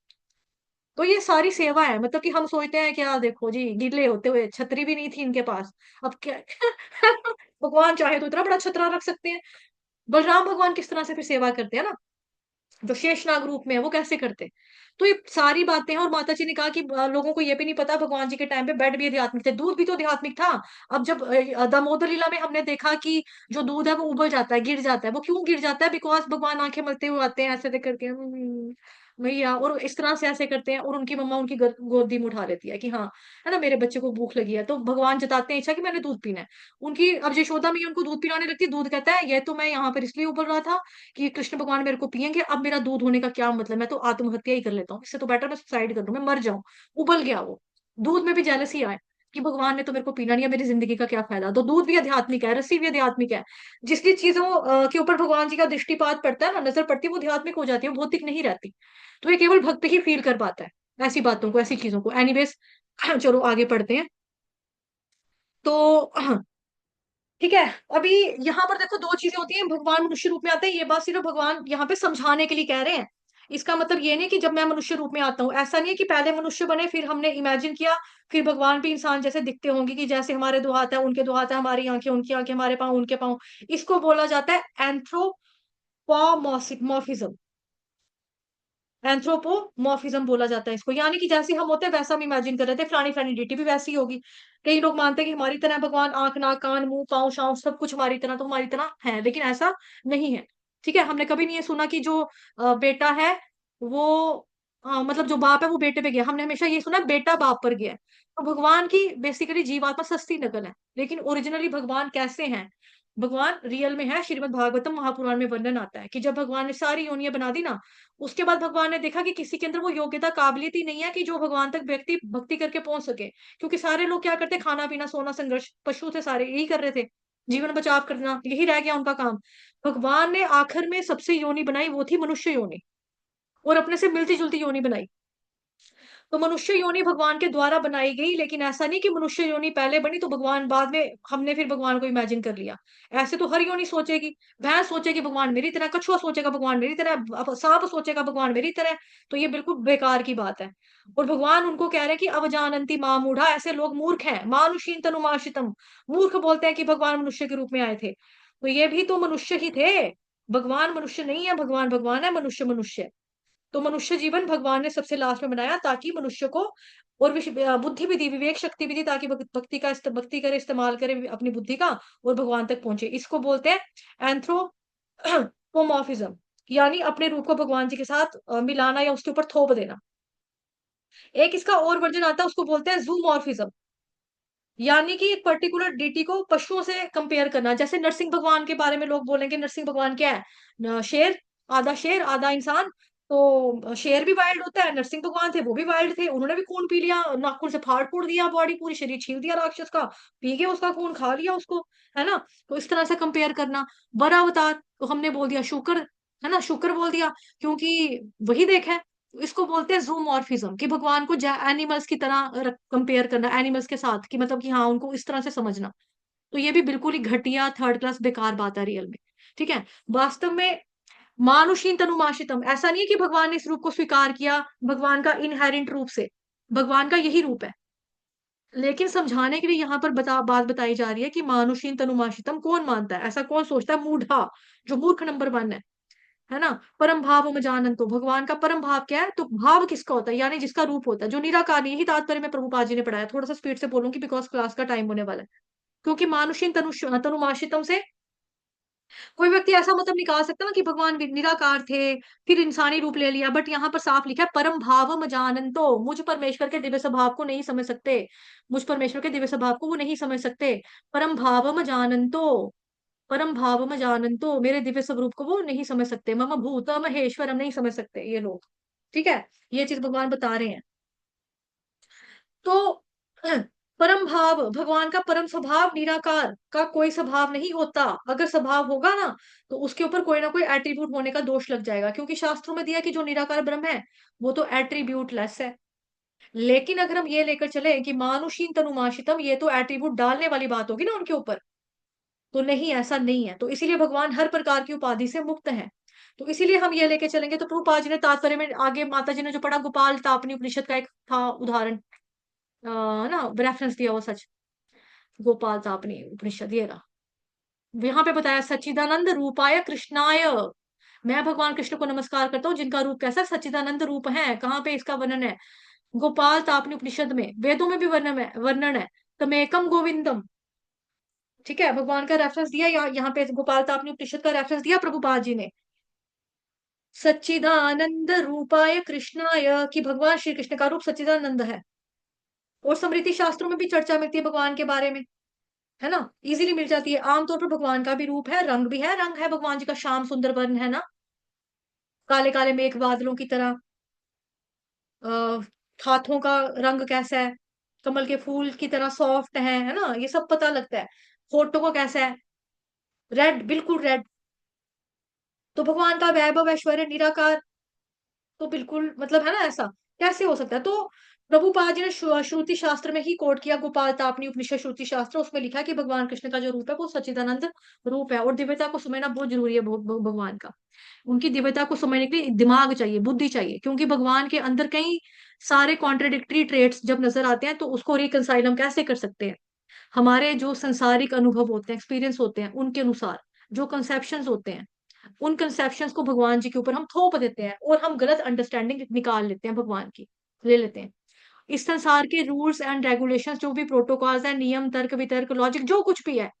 तो ये सारी सेवा है, मतलब कि हम सोचते हैं क्या, देखो जी गिले होते हुए, छतरी भी नहीं थी इनके पास, अब क्या। भगवान चाहे तो इतना बड़ा छतरा रख सकते हैं। बलराम भगवान किस तरह से फिर सेवा करते हैं ना, जो शेषनाग रूप में है, वो कैसे करते हैं। तो ये सारी बातें हैं। और माता जी ने कहा कि लोगों को ये भी नहीं पता भगवान जी के टाइम पे बेड भी आध्यात्मिक थे, दूध भी तो आध्यात्मिक था। अब जब दामोदर लीला में हमने देखा कि जो दूध है वो उबल जाता है, गिर जाता है, वो क्यों गिर जाता है? बिकॉज भगवान आंखें मलते हुए आते हैं ऐसे करके, भैया, और इस तरह से ऐसे करते हैं, और उनकी मम्मा उनकी गोदी में उठा लेती है कि हाँ, है ना, मेरे बच्चे को भूख लगी है, तो भगवान जताते हैं इच्छा कि मैंने दूध पीना है। उनकी अब यशोदा मैया उनको दूध पिलाने लगती है, दूध कहता है ये तो मैं यहाँ पर इसलिए उबल रहा था कि कृष्ण भगवान मेरे को पियेंगे, अब मेरा दूध होने का क्या मतलब, मैं तो आत्महत्या ही कर लेता हूँ, इससे तो बेटर मैं सुसाइड कर लूं, मैं मर जाऊं। उबल गया वो, दूध में भी जेलसी आए कि भगवान ने तो मेरे को पीना नहीं है, मेरी जिंदगी का क्या फायदा। तो दूध भी आध्यात्मिक है, रस्सी भी आध्यात्मिक है। जिसकी चीजों के ऊपर भगवान जी का दृष्टिपात पड़ता है ना, नजर पड़ती है, वो आध्यात्मिक हो जाती है, वो भौतिक नहीं रहती। तो ये केवल भक्त ही फील कर पाता है ऐसी बातों को, ऐसी चीजों को। एनीवेज, चलो आगे पढ़ते हैं। तो ठीक है, अभी यहाँ पर देखो दो चीजें होती हैं, भगवान मनुष्य रूप में आते हैं, ये बात सिर्फ भगवान यहाँ पे समझाने के लिए कह रहे हैं। इसका मतलब ये नहीं कि जब मैं मनुष्य रूप में आता हूँ, ऐसा नहीं है कि पहले मनुष्य बने फिर हमने इमेजिन किया, फिर भगवान भी इंसान जैसे दिखते होंगे, कि जैसे हमारे दो हाथ है उनके दो हाथ है, हमारी आंखें उनकी आंखें, हमारे पाँव उनके पाँव। इसको बोला जाता है एंथ्रोपोमॉर्फिज्म। एंथ्रोपोमॉर्फिज्म बोला जाता है इसको, यानी कि जैसे हम होते हैं वैसा हम इमेजिन कर रहे थे, फलानी फलानी डिटी भी वैसी होगी। कई लोग मानते हैं कि हमारी तरह भगवान, आंख नाक कान मुंह पाँव शाँव सब कुछ हमारी तरह, तो हमारी तरह है, लेकिन ऐसा नहीं है। ठीक है, हमने कभी नहीं ये सुना कि जो बेटा है वो मतलब जो बाप है वो बेटे पे गया, हमने हमेशा ये सुना बेटा बाप पर गया है। तो भगवान की बेसिकली जीवात्मा सस्ती नकल है, लेकिन ओरिजिनली भगवान कैसे हैं? भगवान रियल में है, श्रीमद् भागवतम महापुराण में वर्णन आता है कि जब भगवान ने सारी योनियां बना दी ना, उसके बाद भगवान ने देखा कि किसी के अंदर वो योग्यता काबिलियत ही नहीं है कि जो भगवान तक व्यक्ति भक्ति करके पहुंच सके। क्योंकि सारे लोग क्या करते, खाना पीना सोना संघर्ष, पशु थे सारे, यही कर रहे थे, जीवन बचाव करना, यही रह गया उनका काम। भगवान ने आखिर में सबसे योनि बनाई, वो थी मनुष्य योनि, और अपने से मिलती जुलती योनि बनाई। तो मनुष्य योनि भगवान के द्वारा बनाई गई, लेकिन ऐसा नहीं कि मनुष्य योनि पहले बनी तो भगवान बाद में, हमने फिर भगवान को इमेजिन कर लिया। ऐसे तो हर योनि सोचेगी, भैंस सोचेगी भगवान मेरी तरह, कछुआ सोचेगा भगवान मेरी तरह, सांप सोचेगा भगवान मेरी तरह, तो ये बिल्कुल बेकार की बात है। और भगवान उनको कह रहे हैं कि अवजानंती मां मूढ़ा, ऐसे लोग मूर्ख हैं। मानुषीन तनुमाशितम, मूर्ख बोलते हैं कि भगवान मनुष्य के रूप में आए थे, तो ये भी तो मनुष्य ही थे। भगवान मनुष्य नहीं है, भगवान भगवान है, मनुष्य मनुष्य है। तो मनुष्य जीवन भगवान ने सबसे लास्ट में बनाया ताकि मनुष्य को और बुद्धि भी दी, विवेक शक्ति भी दी, ताकि भक्ति करे, इस्तेमाल करे अपनी बुद्धि का और भगवान तक पहुंचे। इसको बोलते हैं एंथ्रोपोमॉर्फिज्म, यानी अपने रूप को भगवान जी के साथ मिलाना या उसके ऊपर थोप देना। एक इसका और वर्जन आता है, उसको बोलते हैं जूमॉर्फिज्म, यानी कि एक पर्टिकुलर डीटी को पशुओं से कंपेयर करना। जैसे नरसिंह भगवान के बारे में लोग बोलेंगे नरसिंह भगवान क्या है, शेर आधा इंसान। तो शेर भी वाइल्ड होता है, नरसिंह भगवान थे वो भी वाइल्ड थे, उन्होंने भी खून पी लिया, नाखून से फाड़ फूड़ दिया बॉडी, पूरी शरीर छील दिया राक्षस का, पी के उसका खून खा लिया उसको, है ना। तो इस तरह से कंपेयर करना। बड़ा अवतार तो हमने बोल दिया शुक्र, है ना, शुक्र बोल दिया क्योंकि वही देखा है। इसको बोलते हैं जूमॉर्फिज्म, कि भगवान को एनिमल्स की तरह कंपेयर करना, एनिमल्स के साथ, कि मतलब कि हाँ उनको इस तरह से समझना। तो ये भी बिल्कुल ही घटिया, थर्ड क्लास, बेकार बात है रियल में। ठीक है। वास्तव में मानुषीन तनुमाशितम, ऐसा नहीं है कि भगवान ने इस रूप को स्वीकार किया भगवान का इनहेरेंट रूप से, भगवान का यही रूप है। लेकिन समझाने के लिए यहाँ पर बात बताई जा रही है कि मानुषीन तनुमाशितम कौन मानता है, ऐसा कौन सोचता है, मूढ़ा, जो मूर्ख नंबर 1 है ना। परम भाव में जानन, तो भगवान का परम भाव क्या है, तो भाव किसका होता है, यानी जिसका रूप होता है, जो निराकार नहीं। यही तात्पर्य में प्रभुपाद जी ने पढ़ाया। थोड़ा सा स्पीड से बोलूंगी बिकॉज क्लास का टाइम होने वाला है। क्योंकि मानुषीन तनुमाशितम से कोई व्यक्ति ऐसा मतलब निकाल सकता है ना कि भगवान भी निराकार थे, फिर इंसानी रूप ले लिया, बट यहाँ पर साफ लिखा है परम भावम जानंतो, मुझ परमेश्वर के दिव्य स्वभाव को नहीं समझ सकते, मुझ परमेश्वर के दिव्य स्वभाव को वो नहीं समझ सकते। परम भावम जानंतो, परम भावम जानंतो, मेरे दिव्य स्वरूप को वो नहीं समझ सकते। मम भूत महेश्वरम, नहीं समझ सकते ये लोग। ठीक है, ये चीज भगवान बता रहे हैं। तो परम भाव, भगवान का परम स्वभाव, निराकार का कोई स्वभाव नहीं होता। अगर स्वभाव होगा ना तो उसके ऊपर कोई ना कोई एट्रीब्यूट होने का दोष लग जाएगा, क्योंकि शास्त्रों में दिया कि जो निराकार ब्रह्म है वो तो एट्रीब्यूट लेस है। लेकिन अगर हम ये लेकर चले कि मानुषीन तनुमाशितम, ये तो एट्रीब्यूट डालने वाली बात होगी ना उनके ऊपर, तो नहीं, ऐसा नहीं है। तो इसीलिए भगवान हर प्रकार की उपाधि से मुक्त है। तो इसीलिए हम ये लेके चलेंगे। तो प्रभुपाद जी ने तात्पर्य में आगे माता जी ने जो पढ़ा, गोपाल तापनी उपनिषद का एक था उदाहरण, ना रेफरेंस दिया वो, सच, गोपाल तापनी उपनिषद ये रहा। यहाँ पे बताया सच्चिदानंद रूपाय कृष्णाय, मैं भगवान कृष्ण को नमस्कार करता हूँ जिनका रूप कैसा सच्चिदानंद रूप है। कहाँ पे इसका वर्णन है, गोपाल तापनी उपनिषद में, वेदों में भी वर्णन है तमेकम गोविंदम। ठीक है, भगवान का रेफरेंस दिया, यहाँ पे गोपाल तापनी उपनिषद का रेफरेंस दिया प्रभुपाद जी ने। सच्चिदानंद रूपाय कृष्णाय, कि भगवान श्री कृष्ण का रूप सच्चिदानंद है। और स्मृति शास्त्रों में भी चर्चा मिलती है भगवान के बारे में, है ना, इजीली मिल जाती है। आमतौर पर भगवान का भी रूप है, रंग भी है, रंग है भगवान जी का श्याम सुंदर वर्ण, है ना, काले काले मेघ बादलों की तरह। आ, हाथों का रंग कैसा है, कमल के फूल की तरह सॉफ्ट है ना, ये सब पता लगता है। होठों को कैसा है, रेड, बिल्कुल रेड। तो भगवान का वैभव ऐश्वर्य निराकार, तो बिल्कुल मतलब, है ना, ऐसा कैसे हो सकता है। तो प्रभुपाद जी ने श्रुति शास्त्र में ही कोट किया, गोपाल तापनी उपनिषद श्रुति शास्त्र, उसमें लिखा है कि भगवान कृष्ण का जो रूप है वो सच्चिदानंद रूप है। और दिव्यता को समझना बहुत जरूरी है भगवान का। उनकी दिव्यता को समझने के लिए दिमाग चाहिए, बुद्धि चाहिए, क्योंकि भगवान के अंदर कई सारे कॉन्ट्रेडिक्टरी ट्रेट्स जब नजर आते हैं तो उसको रिकंसाइल हम कैसे कर सकते हैं। हमारे जो संसारिक अनुभव होते हैं, एक्सपीरियंस होते हैं, उनके अनुसार जो कंसेप्शंस होते हैं, उन कंसेप्शंस को भगवान जी के ऊपर हम थोप देते हैं और हम गलत अंडरस्टैंडिंग निकाल लेते हैं भगवान की, ले लेते हैं। इस संसार के रूल्स एंड रेगुलेशंस, जो भी प्रोटोकॉल्स है, नियम, तर्क वितर्क, लॉजिक, जो कुछ भी है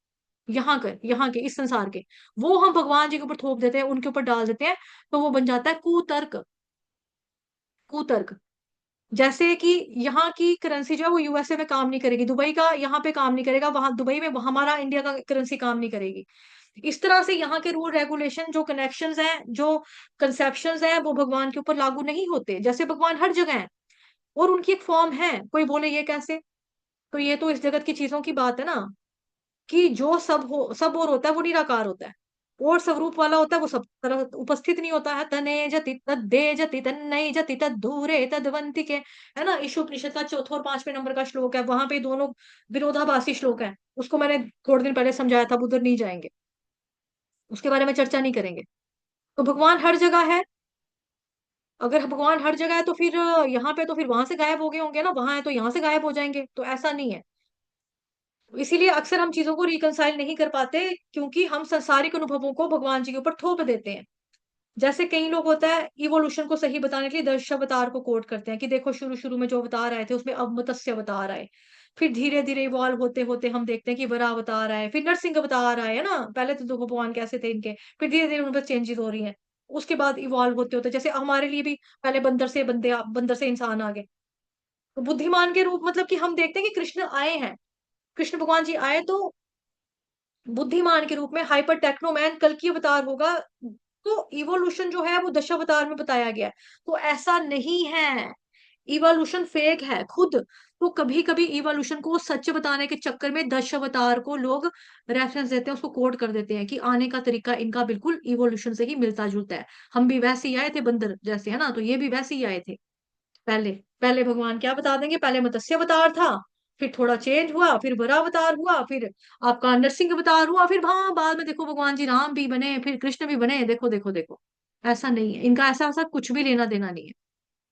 यहाँ के इस संसार के, वो हम भगवान जी के ऊपर थोप देते हैं, उनके ऊपर डाल देते हैं। तो वो बन जाता है कुतर्क, कुतर्क। जैसे कि यहाँ की करेंसी जो है वो यूएसए में काम नहीं करेगी, दुबई का यहाँ पे काम नहीं करेगा, वहां दुबई में हमारा इंडिया का करेंसी काम नहीं करेगी। इस तरह से यहाँ के रूल रेगुलेशन, जो कनेक्शंस हैं, जो कंसेप्शंस हैं, वो भगवान के ऊपर लागू नहीं होते। जैसे भगवान हर जगह है और उनकी एक फॉर्म है, कोई बोले ये कैसे, तो ये तो इस जगत की चीजों की बात है ना, कि जो सब और होता है वो निराकार होता है, और स्वरूप वाला होता है वो सब तरह उपस्थित नहीं होता है। तने जति तद्दे जति तन्नई जति तद्दूरे तद्वंति के, है ना, ईशोपनिषद का चौथा और 5वें नंबर का श्लोक है, वहां पे दोनों विरोधाभासी श्लोक है। उसको मैंने थोड़े दिन पहले समझाया था, अब उधर नहीं जाएंगे, उसके बारे में चर्चा नहीं करेंगे। तो भगवान हर जगह है। अगर भगवान हर जगह है तो फिर यहाँ पे तो फिर वहां से गायब हो गए होंगे ना, वहां है तो यहाँ से गायब हो जाएंगे, तो ऐसा नहीं है। इसीलिए अक्सर हम चीजों को रिकंसाइल नहीं कर पाते, क्योंकि हम संसारिक अनुभवों को भगवान जी के ऊपर थोप देते हैं। जैसे कई लोग होता है इवोल्यूशन को सही बताने के लिए दशावतार को कोट करते हैं कि देखो शुरू शुरू में जो अवतार आए थे उसमें अब मत्स्य अवतार आए, फिर धीरे धीरे इवॉल्व होते होते हम देखते हैं कि वरा अवतार आए, फिर नरसिंह अवतार आए, है ना, पहले तो देखो भगवान कैसे थे इनके, फिर धीरे धीरे उन पर चेंजेस हो रही हैं। उसके बाद इवॉल्व होते होते जैसे हमारे लिए भी पहले बंदर से इंसान आ गए। तो बुद्धिमान के रूप मतलब कि हम देखते हैं कि कृष्ण आए हैं, कृष्ण भगवान जी आए तो बुद्धिमान के रूप में हाइपर टेक्नोमैन कल की अवतार होगा। तो इवोल्यूशन जो है वो दशावतार में बताया गया है। तो ऐसा नहीं है, इवोल्यूशन फेक है खुद। तो कभी कभी इवोल्यूशन को सच बताने के चक्कर में दशावतार को लोग रेफरेंस देते हैं, उसको कोट कर देते हैं कि आने का तरीका इनका बिल्कुल इवोल्यूशन से ही मिलता जुलता है। हम भी वैसे ही आए थे बंदर जैसे, है ना, तो ये भी वैसे ही आए थे। पहले पहले भगवान क्या बता देंगे, पहले मत्स्य अवतार था, फिर थोड़ा चेंज हुआ, फिर बड़ा अवतार हुआ, फिर आपका नरसिंह अवतार हुआ, फिर हाँ बाद में देखो भगवान जी राम भी बने, फिर कृष्ण भी बने, देखो देखो देखो। ऐसा नहीं है, इनका ऐसा ऐसा कुछ भी लेना देना नहीं है।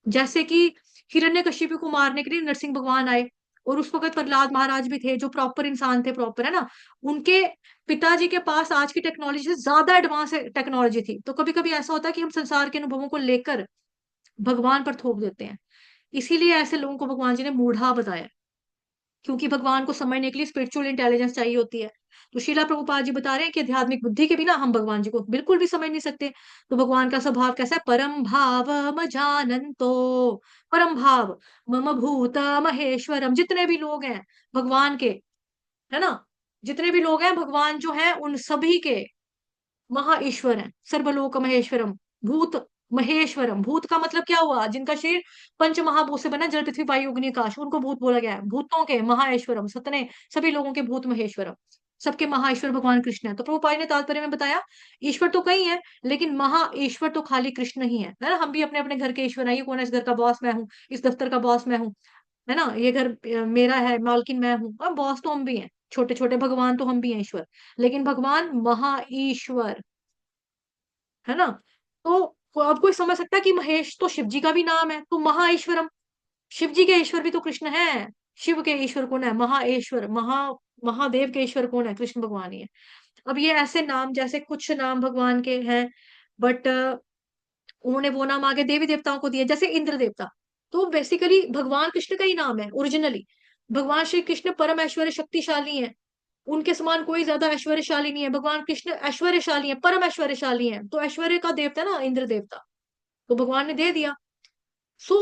जैसे कि हिरण्यकशिपु को मारने के लिए नरसिंह भगवान आए, और उस वक्त प्रहलाद महाराज भी थे जो प्रॉपर इंसान थे, प्रॉपर, है ना। उनके पिताजी के पास आज की टेक्नोलॉजी से ज्यादा एडवांस टेक्नोलॉजी थी। तो कभी कभी ऐसा होता है कि हम संसार के अनुभवों को लेकर भगवान पर थोप देते हैं। इसीलिए ऐसे लोगों को भगवान जी ने मूढ़ा बताया, क्योंकि भगवान को समझने के लिए स्पिरिचुअल इंटेलिजेंस चाहिए होती है। तो शीला प्रभुपाद जी बता रहे हैं कि आध्यात्मिक बुद्धि के बिना हम भगवान जी को बिल्कुल भी समझ नहीं सकते। तो भगवान का स्वभाव कैसा है, परम भाव जानंतो, परम भाव मम भूत महेश्वरम। जितने भी लोग हैं भगवान के, है ना, जितने भी लोग हैं भगवान जो है उन सभी के महा ईश्वर है, सर्वलोक महेश्वरम। भूत महेश्वरम, भूत का मतलब क्या हुआ, जिनका शरीर पंच महाभूत से बना, जल पृथ्वी वायु अग्नि आकाश, उनको भूत बोला गया है। भूतों के महाईश्वरम, सतने सभी लोगों के भूत महेश्वरम, सबके महाईश्वर भगवान कृष्ण है। तो प्रभुपाद ने तात्पर्य में बताया ईश्वर तो कई है, लेकिन महा ईश्वर तो खाली कृष्ण ही है ना। हम भी अपने अपने घर के ईश्वर हैं, ये कौन है, इस घर का बॉस मैं हूँ, इस दफ्तर का बॉस मैं हूँ, है ना, ये घर मेरा है, मालकिन मैं हूँ, और बॉस तो हम भी हैं, छोटे छोटे भगवान तो हम भी हैं ईश्वर। लेकिन भगवान महा ईश्वर, है ना। तो अब कोई समझ सकता है कि महेश तो शिव जी का भी नाम है, तो महाईश्वरम, शिव जी के ईश्वर भी तो कृष्ण है। शिव के ईश्वर कौन है, महाईश्वर, महादेव के ईश्वर कौन है, कृष्ण भगवान ही है। अब ये ऐसे नाम, जैसे कुछ नाम भगवान के हैं, बट उन्होंने वो नाम आगे देवी देवताओं को दिए, जैसे इंद्र देवता। तो बेसिकली भगवान कृष्ण का ही नाम है ओरिजिनली। भगवान श्री कृष्ण परम ऐश्वर्य शक्तिशाली हैं, उनके समान कोई ज्यादा ऐश्वर्यशाली नहीं है। भगवान कृष्ण ऐश्वर्यशाली है, परम ऐश्वर्यशाली है, तो ऐश्वर्य का देवता ना इंद्र देवता, तो भगवान ने दे दिया।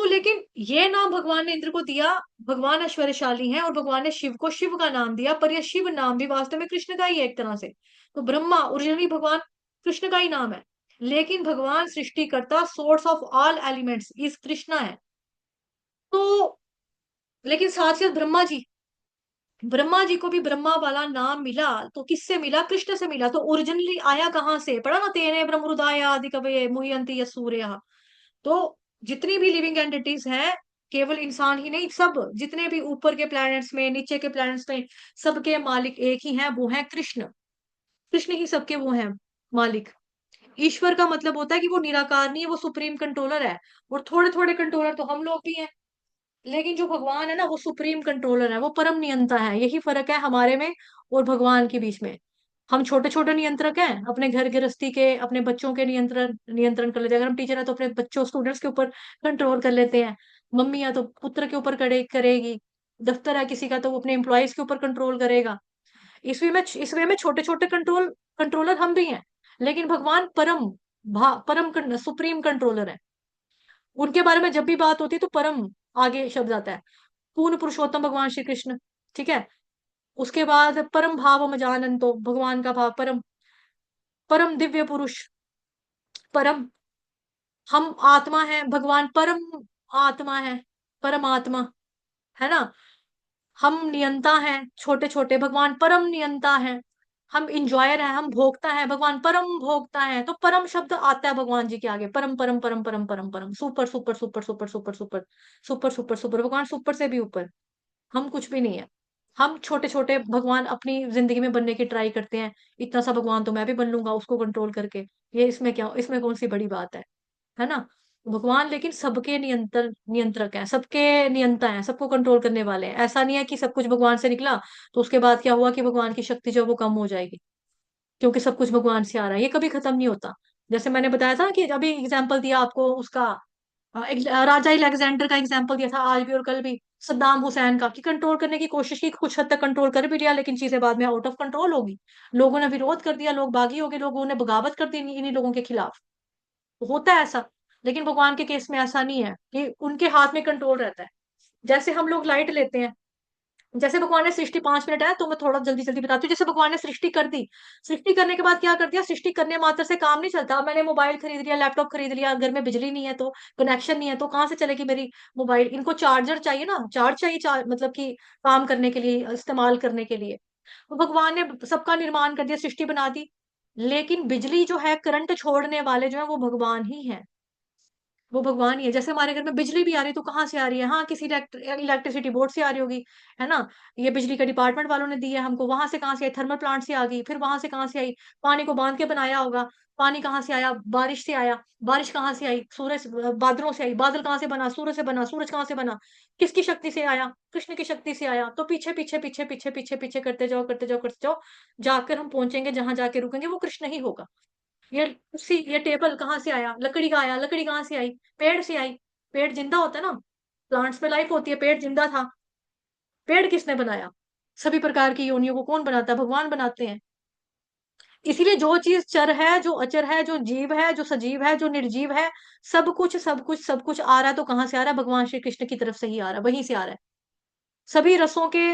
लेकिन ये नाम भगवान ने इंद्र को दिया, भगवान ऐश्वर्यशाली हैं, और भगवान ने शिव को शिव का नाम दिया, पर यह शिव नाम भी वास्तव में कृष्ण का ही है एक तरह से। तो ब्रह्मा ओरिजिनली भगवान कृष्ण का ही नाम है, लेकिन भगवान सृष्टिकर्ता, source of all elements is Krishna है। तो लेकिन साथ साथ ब्रह्मा जी को भी ब्रह्मा वाला नाम मिला, तो किससे मिला, कृष्ण से मिला। तो ओरिजिनली आया कहाँ से, पढ़ा ना, तेने ब्रह्मरुदाय आदि कवये मुह्यन्ति सूर्य। तो जितनी भी लिविंग एंटिटीज हैं, केवल इंसान ही नहीं, सब जितने भी ऊपर के प्लैनेट्स में, नीचे के प्लैनेट्स में, सबके मालिक एक ही हैं, वो हैं कृष्ण। कृष्ण ही सबके वो हैं मालिक। ईश्वर का मतलब होता है कि वो निराकार नहीं है, वो सुप्रीम कंट्रोलर है, और थोड़े थोड़े कंट्रोलर तो हम लोग भी हैं। लेकिन जो भगवान है ना वो सुप्रीम कंट्रोलर है, वो परम नियंता है। यही फर्क है हमारे में और भगवान के बीच में। हम छोटे छोटे नियंत्रक हैं, अपने घर गृहस्थी के, अपने बच्चों के नियंत्रण नियंत्रण कर लेते हैं। अगर हम टीचर है तो अपने बच्चों स्टूडेंट्स के ऊपर कंट्रोल कर लेते हैं। मम्मी है तो पुत्र के ऊपर करेगी। दफ्तर है किसी का तो वो अपने एम्प्लॉयज के ऊपर कंट्रोल करेगा। इस वे में छोटे छोटे कंट्रोलर हम भी हैं। लेकिन भगवान परम सुप्रीम कंट्रोलर है। उनके बारे में जब भी बात होती है तो परम आगे शब्द आता है। पूर्ण पुरुषोत्तम भगवान श्री कृष्ण, ठीक है। उसके बाद परम भाव मजानंतो, भगवान का भाव परम, परम दिव्य पुरुष, परम, हम आत्मा है, भगवान परम आत्मा है, परमात्मा, है ना। हम नियंता हैं, छोटे छोटे, भगवान परम नियंता है। हम इंजॉयर है, हम भोगता है, भगवान परम भोगता है। तो परम शब्द आता है भगवान जी के आगे, परम परम परम परम परम परम, super super super super super super super super super, भगवान सुपर से भी ऊपर। हम कुछ भी नहीं है। हम छोटे छोटे भगवान अपनी जिंदगी में बनने की ट्राई करते हैं, इतना सा भगवान तो मैं भी बन लूंगा उसको कंट्रोल करके। ये इसमें क्या, इसमें कौन सी बड़ी बात है ना। भगवान लेकिन सबके नियंत्रक हैं, सबके नियंता हैं, सबको कंट्रोल करने वाले हैं। ऐसा नहीं है कि सब कुछ भगवान से निकला तो उसके बाद क्या हुआ कि भगवान की शक्ति जो है वो कम हो जाएगी, क्योंकि सब कुछ भगवान से आ रहा है। ये कभी खत्म नहीं होता। जैसे मैंने बताया था कि अभी एग्जाम्पल दिया आपको उसका, राजा अलेक्जेंडर का एग्जाम्पल दिया था आज भी और कल भी, सद्दाम हुसैन का, कि कंट्रोल करने की कोशिश की, कुछ हद तक कंट्रोल कर भी लिया, लेकिन चीजें बाद में आउट ऑफ कंट्रोल होगी। लोगों ने विरोध कर दिया, लोग बागी हो गए, लोगों ने बगावत कर दी इन्हीं लोगों के खिलाफ। होता है ऐसा। लेकिन भगवान के केस में ऐसा नहीं है कि उनके हाथ में कंट्रोल रहता है। जैसे हम लोग लाइट लेते हैं, जैसे भगवान ने सृष्टि, 5 मिनट है तो मैं थोड़ा जल्दी जल्दी बताती हूँ। जैसे भगवान ने सृष्टि कर दी, सृष्टि करने के बाद क्या कर दिया, सृष्टि करने मात्र से काम नहीं चलता। अब मैंने मोबाइल खरीद लिया, लैपटॉप खरीद लिया, घर में बिजली नहीं है तो, कनेक्शन नहीं है तो कहाँ से चलेगी मेरी मोबाइल। इनको चार्जर चाहिए ना, चार्ज चाहिए, मतलब कि काम करने के लिए, इस्तेमाल करने के लिए। तो भगवान ने सबका निर्माण कर दिया, सृष्टि बना दी। लेकिन बिजली जो है, करंट छोड़ने वाले जो है वो भगवान ही है। वो भगवान ही है। जैसे हमारे घर में बिजली भी आ रही है तो कहाँ से आ रही है, हाँ किसी इलेक्ट्रिसिटी बोर्ड से आ रही होगी, है ना। ये बिजली का डिपार्टमेंट वालों ने दी है हमको, वहां से कहाँ से आई, थर्मल प्लांट से आ गई, फिर वहां से कहाँ से आई, पानी को बांध के बनाया होगा। पानी कहाँ से आया, बारिश से आया। बारिश कहाँ से आई, सूरज, बादलों से आई। बादल कहाँ से बना, सूरज से बना। सूरज कहाँ से बना, किसकी शक्ति से आया, कृष्ण की शक्ति से आया। तो पीछे पीछे पीछे पीछे पीछे पीछे करते जाओ, करते जाओ, करते जाओ, जाकर हम पहुंचेंगे जहां जाके रुकेंगे वो कृष्ण ही होगा। ये टेबल कहाँ से आया, लकड़ी का आया, लकड़ी कहाँ से आई, पेड़ से आई। पेड़ जिंदा होता है ना, प्लांट्स में लाइफ होती है, पेड़ जिंदा था। पेड़ किसने बनाया, सभी प्रकार की योनियों को कौन बनाता है, भगवान बनाते हैं। इसीलिए जो चीज चर है, जो अचर है, जो जीव है, जो सजीव है, जो निर्जीव है, सब कुछ सब कुछ सब कुछ आ रहा है तो कहाँ से आ रहा है, भगवान श्री कृष्ण की तरफ से ही आ रहा है, वहीं से आ रहा है। सभी रसों के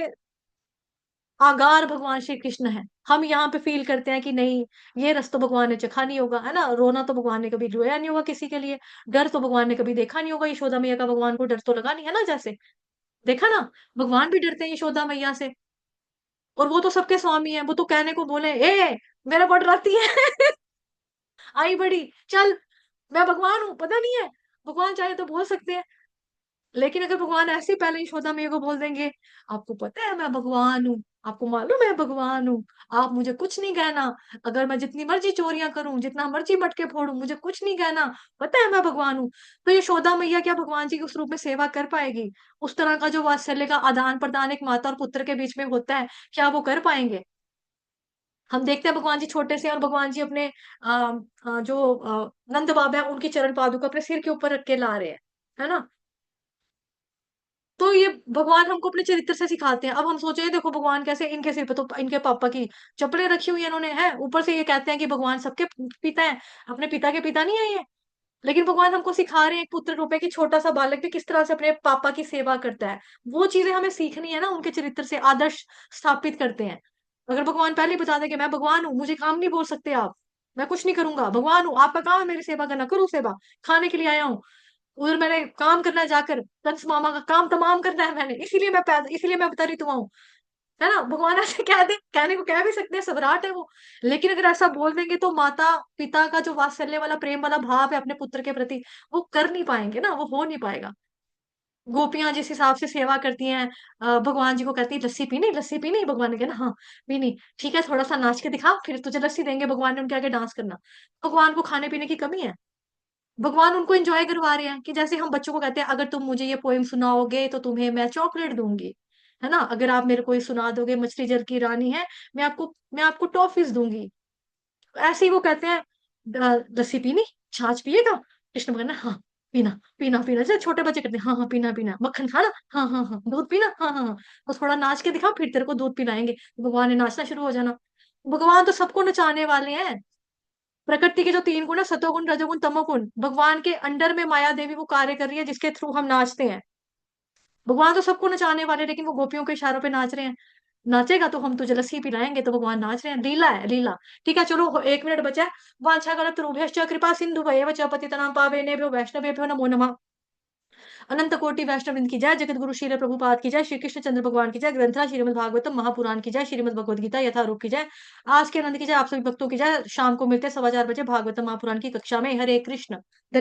आगार भगवान श्री कृष्ण है। हम यहाँ पे फील करते हैं कि नहीं, ये रस तो भगवान ने चखा नहीं होगा, है ना। रोना तो भगवान ने कभी रोया नहीं होगा किसी के लिए। डर तो भगवान ने कभी देखा नहीं होगा, यशोदा मैया का भगवान को डर तो लगा नहीं, है ना। जैसे देखा ना, भगवान भी डरते हैं यशोदा मैया से। और वो तो सबके स्वामी है, वो तो कहने को बोले, ए मेरा बड़ राती है आई बड़ी, चल मैं भगवान हूँ, पता नहीं है। भगवान चाहे तो बोल सकते हैं। लेकिन अगर भगवान ऐसे ही पहले यशोदा मैया को बोल देंगे, आपको पता है मैं भगवान हूँ, आपको मालूम है भगवान हूँ, आप मुझे कुछ नहीं कहना। अगर मैं जितनी मर्जी चोरियां करूं, जितना मर्जी मटके फोड़ूं, मुझे कुछ नहीं कहना, पता है मैं भगवान हूँ। तो यशोदा मैया क्या भगवान जी की उस रूप में सेवा कर पाएगी? उस तरह का जो वात्सल्य का आदान प्रदान एक माता और पुत्र के बीच में होता है, क्या वो कर पाएंगे? हम देखते हैं भगवान जी छोटे से, और भगवान जी अपने जो नंद बाबा है उनकी चरण पादुका अपने सिर के ऊपर रख के ला रहे हैं, है ना। तो ये भगवान हमको अपने चरित्र से सिखाते हैं। अब हम सोचे देखो भगवान कैसे, इनके सिर पे तो इनके पापा की चप्पलें रखी हुई है इन्होंने, है ऊपर से ये कहते हैं कि भगवान सबके पिता है, अपने पिता के पिता नहीं है ये। लेकिन भगवान हमको सिखा रहे हैं एक पुत्र रूप में कि छोटा सा बालक भी किस तरह से अपने पापा की सेवा करता है। वो चीजें हमें सीखनी है ना, उनके चरित्र से आदर्श स्थापित करते हैं। अगर भगवान पहले ही बता दे कि मैं भगवान हूँ, मुझे काम नहीं बोल सकते आप, मैं कुछ नहीं करूंगा, भगवान हूँ, आपका काम है मेरी सेवा करना, करूँ सेवा, खाने के लिए आया हूँ, उधर मैंने काम करना है, जाकर कंस मामा का काम तमाम करना है मैंने, इसीलिए मैं अवतरित हुआ हूँ, है ना। भगवान ऐसे कह दे, कहने को कह भी सकते हैं, सम्राट है वो। लेकिन अगर ऐसा बोल देंगे तो माता पिता का जो वात्सल्य वाला प्रेम वाला भाव है अपने पुत्र के प्रति, वो कर नहीं पाएंगे ना, वो हो नहीं पाएगा। गोपियां जिस हिसाब से सेवा करती हैं, भगवान जी को कहती है लस्सी पीनी, लस्सी पीनी, भगवान ने कहना हाँ पीनी, ठीक है थोड़ा सा नाच के दिखा फिर तुझे लस्सी देंगे, भगवान ने उनके आगे डांस करना। भगवान को खाने पीने की कमी है? भगवान उनको एंजॉय करवा रहे हैं। कि जैसे हम बच्चों को कहते हैं अगर तुम मुझे ये पोएम सुनाओगे तो तुम्हें मैं चॉकलेट दूंगी, है ना। अगर आप मेरे को ये सुना दोगे मछली जल की रानी है, मैं आपको टॉफीज दूंगी। ऐसे ही वो कहते हैं लस्सी पीनी, छाछ पिएगा, कृष्ण भगवान हाँ पीना, पीना पीना, जैसे छोटे बच्चे करते हैं, हाँ हाँ पीना पीना, मक्खन खाना, हाँ हाँ हाँ, दूध पीना, हाँ हाँ हाँ, तो थोड़ा नाच के दिखा फिर तेरे को दूध पिलाएंगे। भगवान ने नाचना शुरू हो जाना। भगवान तो सबको नचाने वाले हैं। प्रकृति के जो 3 गुण है, सतोगुण रजोगुण तमोगुण, भगवान के अंडर में माया देवी वो कार्य कर रही है जिसके थ्रू हम नाचते हैं। भगवान तो सबको नचाने वाले हैं, लेकिन वो गोपियों के इशारों पे नाच रहे हैं। नाचेगा तो हम तुझे लस्सी पिलाएंगे, तो भगवान नाच रहे हैं, लीला है लीला। ठीक है चलो 1 मिनट बचा है। वांछा गलत रूभ्यश्च कृपा सिंधु भयेव च पतितनां पावनेभ्यो वैष्णवेभ्यो नमो नमः। अनंत कोटि वैष्णव वृंद की जय, जगत गुरु श्रील प्रभुपाद की जय, श्री कृष्ण चंद्र भगवान की जय, ग्रंथराज श्रीमद् भागवतम महापुराण की जय, श्रीमद् भगवद गीता यथारूप की जय, आज के आनंद की जय, आप सभी भक्तों की जय। शाम को मिलते हैं 4:15 बजे भागवतम महापुराण की कक्षा में। हरे कृष्ण।